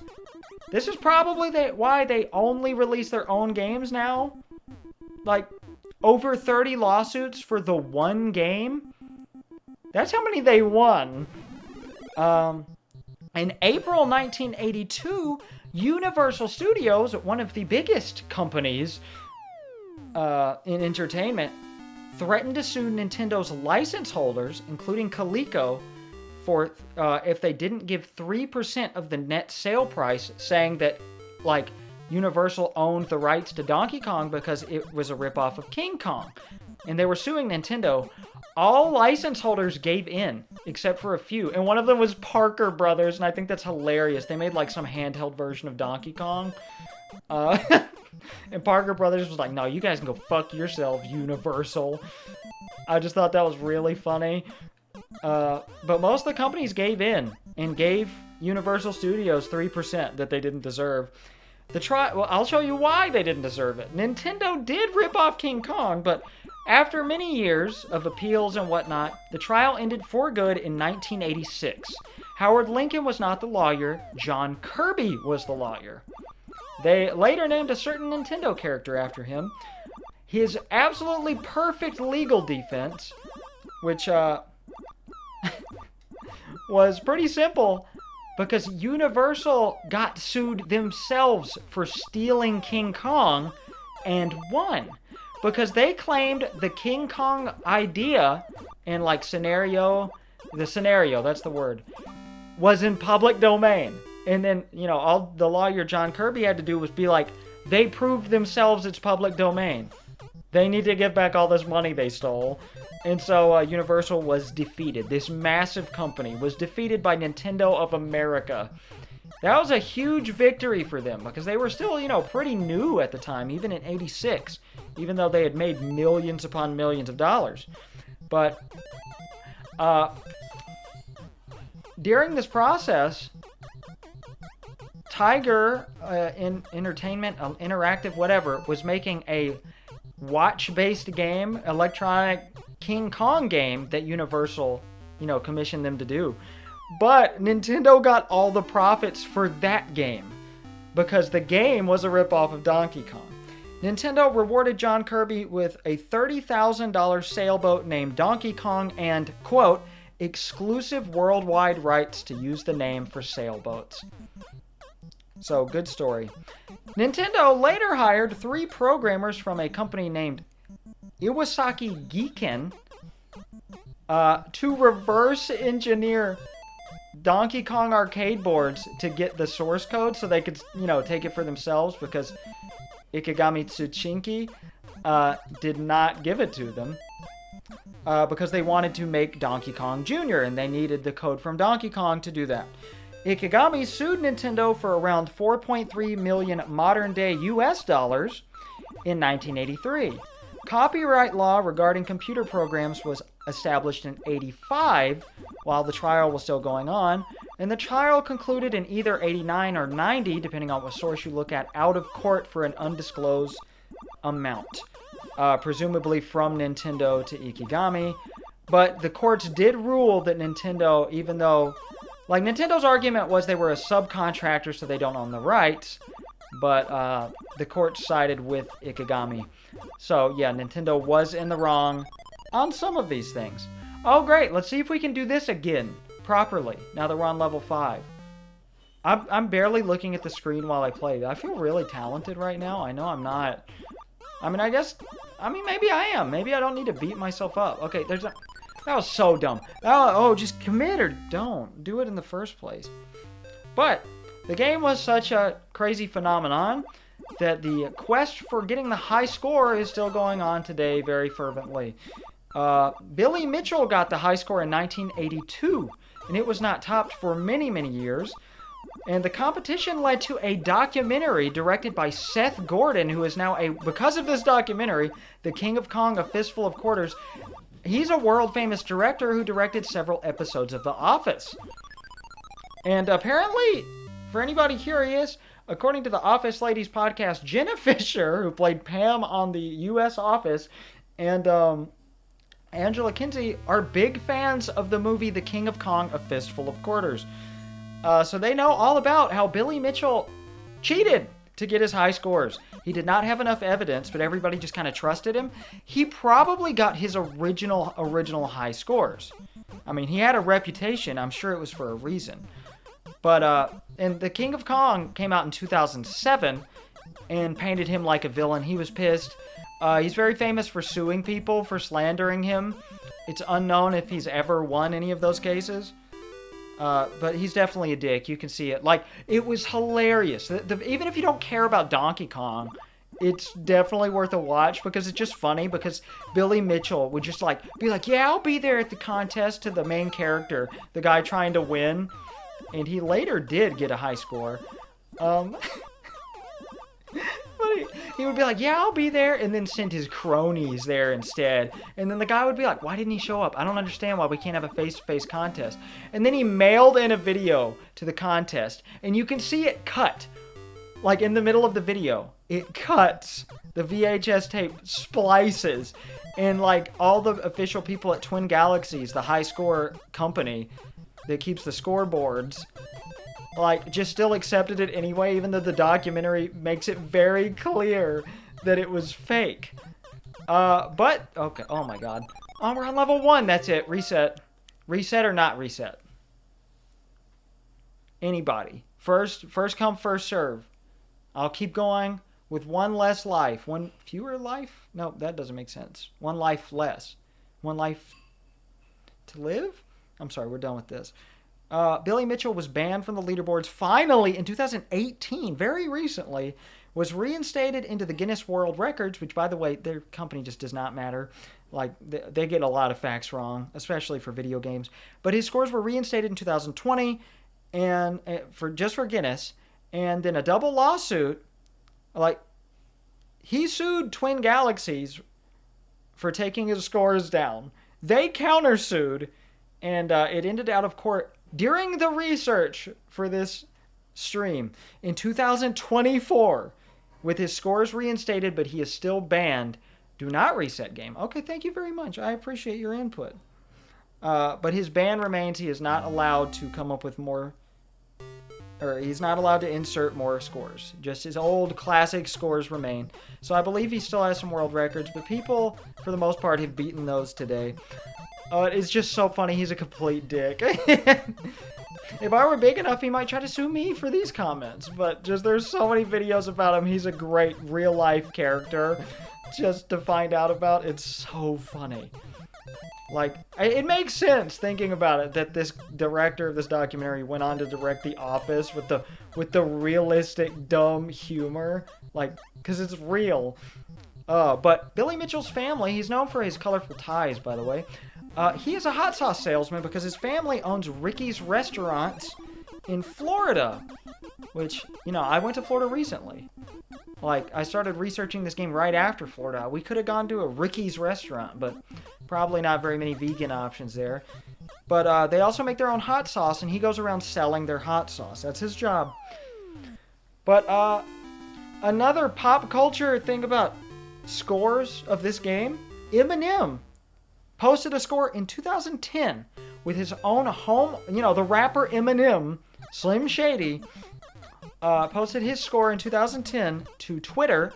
[SPEAKER 1] This is probably why they only release their own games now. Like, over 30 lawsuits for the one game. That's how many they won. In April 1982, Universal Studios, one of the biggest companies in entertainment, threatened to sue Nintendo's license holders, including Coleco, for if they didn't give 3% of the net sale price, saying that, like, Universal owned the rights to Donkey Kong because it was a ripoff of King Kong. And they were suing Nintendo. All license holders gave in, except for a few. And one of them was Parker Brothers, and I think that's hilarious. They made, like, some handheld version of Donkey Kong. And Parker Brothers was like, no, you guys can go fuck yourselves, Universal. I just thought that was really funny. But most of the companies gave in and gave Universal Studios 3% that they didn't deserve. Well, I'll show you why they didn't deserve it. Nintendo did rip off King Kong, but after many years of appeals and whatnot, the trial ended for good in 1986. Howard Lincoln was not the lawyer, John Kirby was the lawyer. They later named a certain Nintendo character after him. His absolutely perfect legal defense, which was pretty simple, because Universal got sued themselves for stealing King Kong and won. Because they claimed the King Kong idea and the scenario, that's the word, was in public domain. And then, all the lawyer John Kirby had to do was be like, they proved themselves it's public domain. They need to give back all this money they stole. And so Universal was defeated. This massive company was defeated by Nintendo of America. That was a huge victory for them because they were still, pretty new at the time, even in '86, even though they had made millions upon millions of dollars. But during this process, Tiger Entertainment, Interactive, whatever, was making a watch-based game, electronic King Kong game that Universal, commissioned them to do. But Nintendo got all the profits for that game because the game was a ripoff of Donkey Kong. Nintendo rewarded John Kirby with a $30,000 sailboat named Donkey Kong and, quote, exclusive worldwide rights to use the name for sailboats. So, good story. Nintendo later hired 3 programmers from a company named Iwasaki Giken to reverse engineer Donkey Kong arcade boards to get the source code so they could, take it for themselves because Ikegami Tsuchinki did not give it to them because they wanted to make Donkey Kong Jr. and they needed the code from Donkey Kong to do that. Ikegami sued Nintendo for around 4.3 million modern-day US dollars in 1983. Copyright law regarding computer programs was established in '85 while the trial was still going on, and the trial concluded in either '89 or '90, depending on what source you look at, out of court for an undisclosed amount, presumably from Nintendo to Ikegami. But the courts did rule that Nintendo, even though, Nintendo's argument was they were a subcontractor, so they don't own the rights, but the court sided with Ikegami. So, yeah, Nintendo was in the wrong on some of these things. Oh, great. Let's see if we can do this again properly, now that we're on level 5. I'm barely looking at the screen while I play. I feel really talented right now. I know I'm not. Maybe I am. Maybe I don't need to beat myself up. Okay, that was so dumb. Just commit or don't. Do it in the first place. But the game was such a crazy phenomenon that the quest for getting the high score is still going on today very fervently. Billy Mitchell got the high score in 1982, and it was not topped for many, many years. And the competition led to a documentary directed by Seth Gordon, who is now, because of this documentary, the King of Kong, A Fistful of Quarters. He's a world-famous director who directed several episodes of The Office. And apparently, for anybody curious, according to the Office Ladies podcast, Jenna Fisher, who played Pam on the U.S. Office, and Angela Kinsey are big fans of the movie The King of Kong, A Fistful of Quarters. So they know all about how Billy Mitchell cheated to get his high scores. He did not have enough evidence, but everybody just kind of trusted him. He probably got his original high scores. He had a reputation. I'm sure it was for a reason. But, and The King of Kong came out in 2007 and painted him like a villain. He was pissed. He's very famous for suing people for slandering him. It's unknown if he's ever won any of those cases. But he's definitely a dick. You can see it. It was hilarious. Even if you don't care about Donkey Kong, it's definitely worth a watch because it's just funny because Billy Mitchell would just be like, yeah, I'll be there at the contest to the main character, the guy trying to win. And he later did get a high score. But he would be like, yeah, I'll be there, and then send his cronies there instead. And then the guy would be like, why didn't he show up? I don't understand why we can't have a face-to-face contest. And then he mailed in a video to the contest, and you can see it cut like in the middle of the video, it cuts. The VHS tape splices, and like all the official people at Twin Galaxies, the high score company that keeps the scoreboards, like just still accepted it anyway, even though the documentary makes it very clear that it was fake. But okay. Oh my God. Oh, we're on level 1. That's it. Reset. Reset or not reset? Anybody. First come, first serve. I'll keep going with one less life. One fewer life? No, that doesn't make sense. One life less. One life to live? I'm sorry, we're done with this. Billy Mitchell was banned from the leaderboards finally in 2018, very recently, was reinstated into the Guinness World Records, which, by the way, their company just does not matter. Like, they get a lot of facts wrong, especially for video games. But his scores were reinstated in 2020, and for Guinness, and then a double lawsuit. Like, he sued Twin Galaxies for taking his scores down. They countersued, and it ended out of court during the research for this stream in 2024 with his scores reinstated, but he is still banned. Do not reset game. Okay, thank you very much. I appreciate your input. But his ban remains. He is not allowed to come up with more, or he's not allowed to insert more scores. Just his old classic scores remain. So I believe he still has some world records, but people, for the most part, have beaten those today. It's just so funny. He's a complete dick. If I were big enough, he might try to sue me for these comments. But just there's so many videos about him. He's a great real-life character just to find out about. It's so funny. Like, it makes sense thinking about it that this director of this documentary went on to direct The Office with the realistic, dumb humor. Like, because it's real. But Billy Mitchell's family, he's known for his colorful ties, by the way. He is a hot sauce salesman because his family owns Ricky's Restaurants in Florida. Which, you know, I went to Florida recently. Like, I started researching this game right after Florida. We could have gone to a Ricky's Restaurant, but probably not very many vegan options there. But they also make their own hot sauce, and he goes around selling their hot sauce. That's his job. But another pop culture thing about scores of this game, Eminem posted a score in 2010 with his own home, you know, the rapper Eminem, Slim Shady, posted his score in 2010 to Twitter.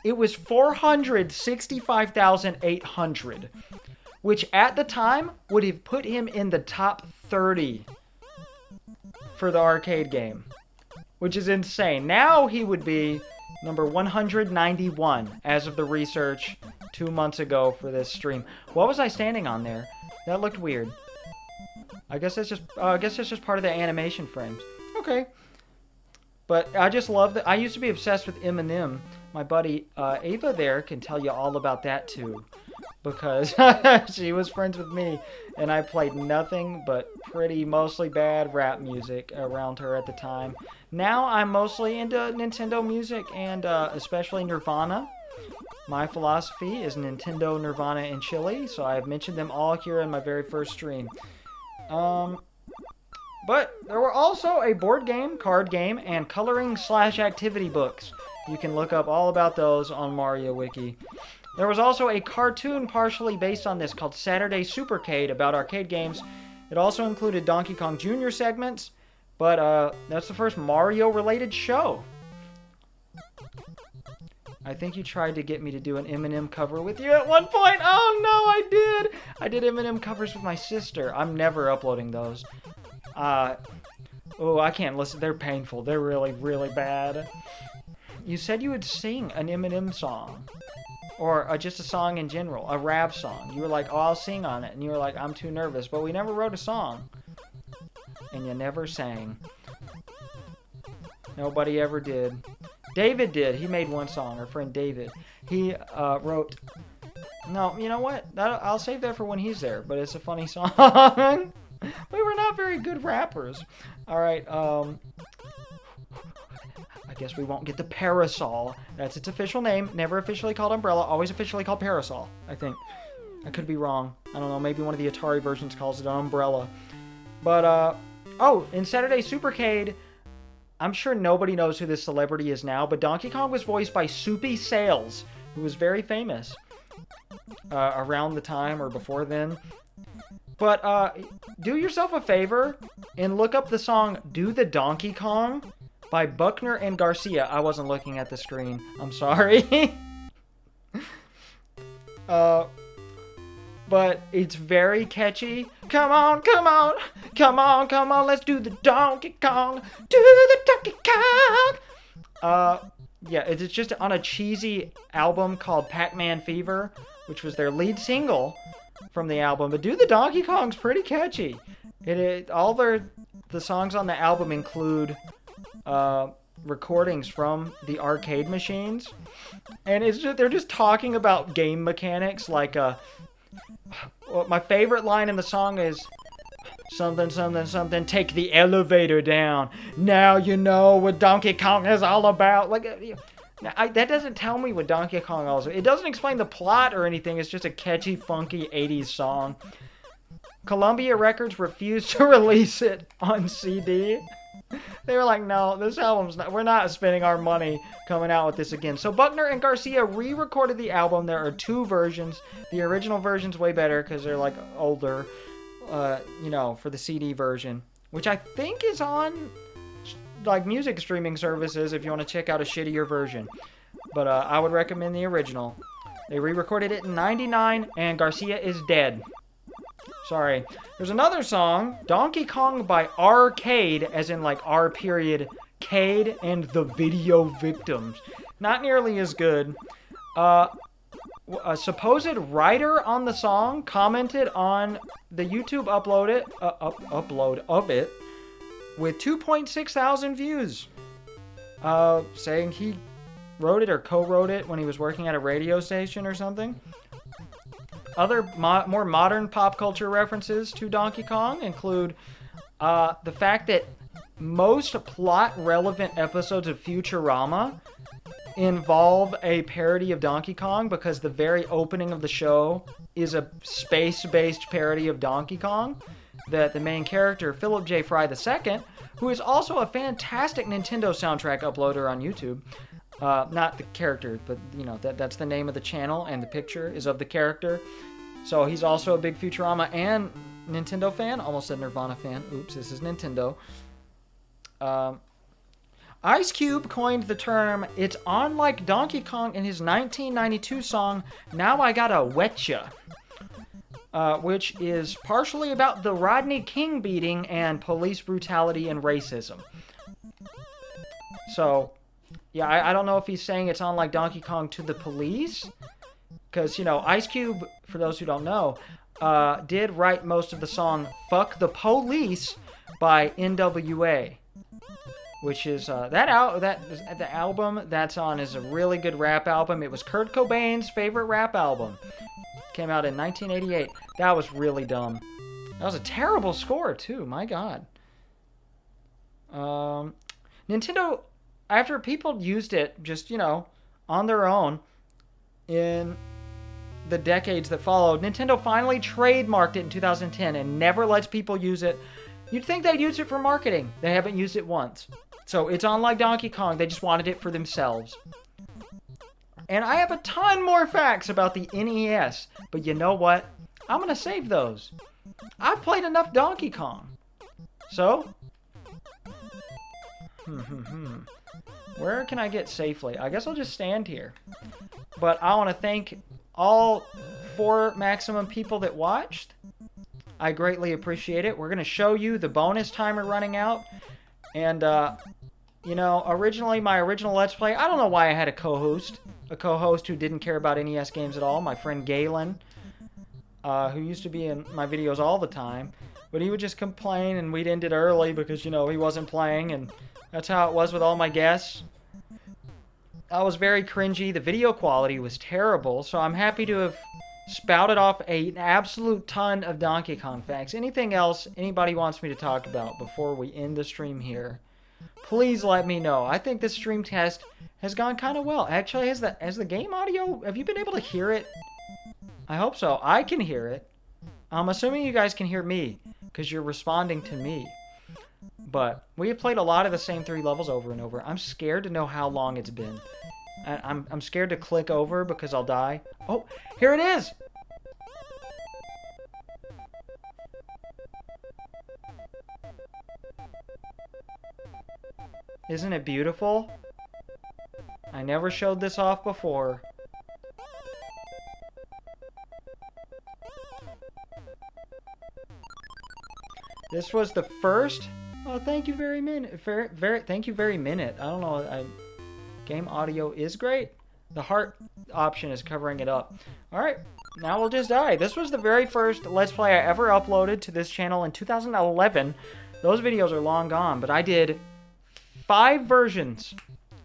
[SPEAKER 1] It was 465,800, which at the time would have put him in the top 30 for the arcade game, which is insane. Now he would be number 191 as of the research 2 months ago for this stream. What was I standing on there? That looked weird. I guess that's just part of the animation frames. Okay. But I just love that. I used to be obsessed with Eminem. My buddy Ava there can tell you all about that too, because she was friends with me, and I played nothing but mostly bad rap music around her at the time. Now I'm mostly into Nintendo music, and especially Nirvana. My philosophy is Nintendo, Nirvana, and Chili, so I've mentioned them all here in my very first stream. But there were also a board game, card game, and coloring/activity books. You can look up all about those on Mario Wiki. There was also a cartoon partially based on this called Saturday Supercade about arcade games. It also included Donkey Kong Jr. segments, but that's the first Mario-related show. I think you tried to get me to do an Eminem cover with you at one point. Oh no, I did! I did Eminem covers with my sister. I'm never uploading those. I can't listen. They're painful. They're really, really bad. You said you would sing an Eminem song. Or just a song in general. A rap song. You were like, oh, I'll sing on it. And you were like, I'm too nervous. But we never wrote a song. And you never sang. Nobody ever did. David did. He made one song. Our friend David. He wrote... No, you know what? I'll save that for when he's there. But it's a funny song. We were not very good rappers. Alright, I guess we won't get the Parasol. That's its official name. Never officially called Umbrella. Always officially called Parasol, I think. I could be wrong. I don't know. Maybe one of the Atari versions calls it an Umbrella. But, in Saturday Supercade, I'm sure nobody knows who this celebrity is now, but Donkey Kong was voiced by Soupy Sales, who was very famous around the time or before then. But do yourself a favor and look up the song Do the Donkey Kong by Buckner and Garcia. I wasn't looking at the screen. I'm sorry. But it's very catchy. Come on, come on, come on, come on, let's do the Donkey Kong. Do the Donkey Kong. Yeah, it's just on a cheesy album called Pac-Man Fever, which was their lead single from the album. But Do the Donkey Kong's pretty catchy. All the songs on the album include recordings from the arcade machines, and they're just talking about game mechanics. Like my favorite line in the song is something, something, something, take the elevator down. Now you know what Donkey Kong is all about. Like, that doesn't tell me what Donkey Kong is. It doesn't explain the plot or anything. It's just a catchy, funky 80s song. Columbia Records refused to release it on CD. They were like, no, this album's we're not spending our money coming out with this again. So Buckner and Garcia re-recorded the album. There are 2 versions. The original version's way better because they're like older, for the CD version, which I think is on like music streaming services if you want to check out a shittier version. But I would recommend the original. They re-recorded it in '99, and Garcia is dead. Sorry. There's another song, Donkey Kong by Arcade, as in like R.Cade and the Video Victims. Not nearly as good. A supposed writer on the song commented on the YouTube upload of it with 2.6 thousand views, saying he wrote it or co-wrote it when he was working at a radio station or something. Other more modern pop culture references to Donkey Kong include the fact that most plot-relevant episodes of Futurama involve a parody of Donkey Kong, because the very opening of the show is a space-based parody of Donkey Kong that the main character, Philip J. Fry II, who is also a fantastic Nintendo soundtrack uploader on YouTube. Not the character, but, that's the name of the channel, and the picture is of the character. So he's also a big Futurama and Nintendo fan. Almost said Nirvana fan. Oops, this is Nintendo. Ice Cube coined the term, "It's on like Donkey Kong," in his 1992 song, Now I Gotta Wetcha, which is partially about the Rodney King beating and police brutality and racism. So, yeah, I don't know if he's saying it's on like Donkey Kong to the police, because, Ice Cube, for those who don't know, did write most of the song Fuck the Police by NWA, which is, the album that's on is a really good rap album. It was Kurt Cobain's favorite rap album. Came out in 1988. That was really dumb. That was a terrible score, too. My God. Nintendo, after people used it just, on their own in the decades that followed, Nintendo finally trademarked it in 2010 and never lets people use it. You'd think they'd use it for marketing. They haven't used it once. So it's on like Donkey Kong. They just wanted it for themselves. And I have a ton more facts about the NES. But you know what? I'm going to save those. I've played enough Donkey Kong. So? Where can I get safely? I guess I'll just stand here. But I want to thank all 4 maximum people that watched. I greatly appreciate it. We're going to show you the bonus timer running out. And, originally, my original Let's Play, I don't know why I had a co-host who didn't care about NES games at all, my friend Galen, who used to be in my videos all the time. But he would just complain, and we'd end it early because, he wasn't playing, and that's how it was with all my guests. I was very cringy. The video quality was terrible, so I'm happy to have spouted off an absolute ton of Donkey Kong facts. Anything else anybody wants me to talk about before we end the stream here, please let me know. I think this stream test has gone kind of well. Actually, has the game audio, have you been able to hear it? I hope so. I can hear it. I'm assuming you guys can hear me, because you're responding to me. But we have played a lot of the same 3 levels over and over. I'm scared to know how long it's been. I'm scared to click over because I'll die. Oh, here it is! Isn't it beautiful? I never showed this off before. This was the first. Oh, thank you very minute. Thank you very minute. I don't know. Game audio is great. The heart option is covering it up. All right, now we'll just die. This was the very first Let's Play I ever uploaded to this channel in 2011. Those videos are long gone, but I did 5 versions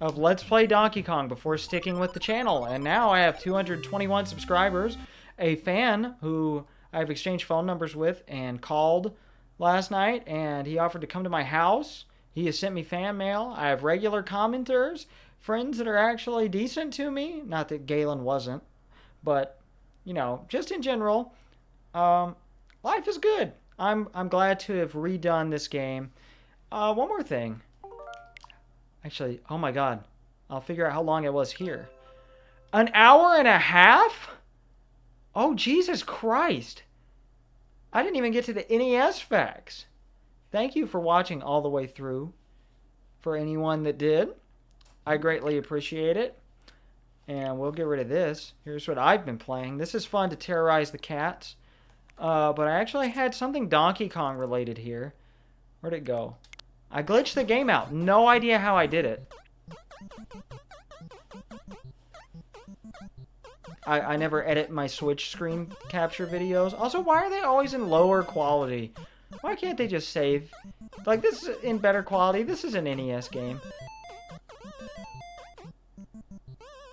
[SPEAKER 1] of Let's Play Donkey Kong before sticking with the channel, and now I have 221 subscribers. A fan who I've exchanged phone numbers with and called last night, and he offered to come to my house. He has sent me fan mail. I have regular commenters, friends that are actually decent to me. Not that Galen wasn't, but, you know, just in general, life is good. I'm glad to have redone this game. One more thing. Actually, oh my god. I'll figure out how long it was here. An hour and a half? Oh, Jesus Christ. I didn't even get to the NES facts. Thank you for watching all the way through. For anyone that did, I greatly appreciate it. And we'll get rid of this. Here's what I've been playing. This is fun to terrorize the cats. But I actually had something Donkey Kong related here. Where'd it go? I glitched the game out. No idea how I did it. I never edit my Switch screen capture videos. Also, why are they always in lower quality? Why can't they just save? Like, this is in better quality. This is an NES game.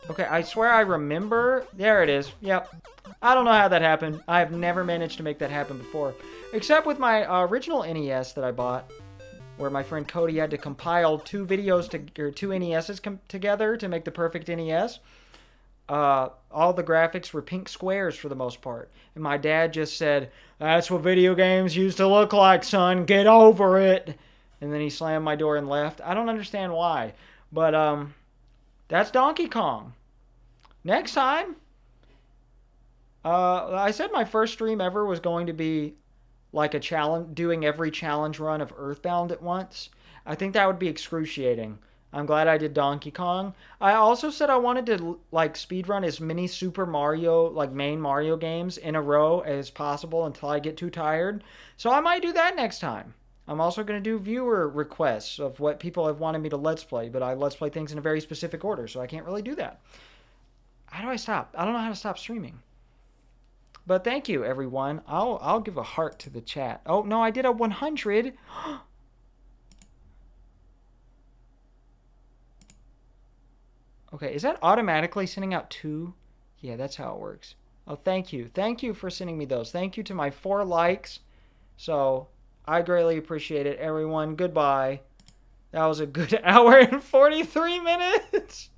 [SPEAKER 1] Okay, I swear I remember. There it is. Yep. I don't know how that happened. I have never managed to make that happen before. Except with my original NES that I bought, where my friend Cody had to compile 2 videos or 2 NESs together to make the perfect NES. All the graphics were pink squares for the most part. And my dad just said, "That's what video games used to look like, son. Get over it." And then he slammed my door and left. I don't understand why. But, that's Donkey Kong. Next time, I said my first stream ever was going to be like a challenge, doing every challenge run of Earthbound at once. I think that would be excruciating. I'm glad I did Donkey Kong. I also said I wanted to like speedrun as many Super Mario, like main Mario games in a row as possible until I get too tired. So I might do that next time. I'm also going to do viewer requests of what people have wanted me to Let's Play, but I Let's Play things in a very specific order, so I can't really do that. How do I stop? I don't know how to stop streaming. But thank you, everyone. I'll give a heart to the chat. Oh, no, I did a 100. Okay, is that automatically sending out 2? Yeah, that's how it works. Oh, thank you. Thank you for sending me those. Thank you to my 4 likes. So, I greatly appreciate it, everyone. Goodbye. That was a good hour and 43 minutes.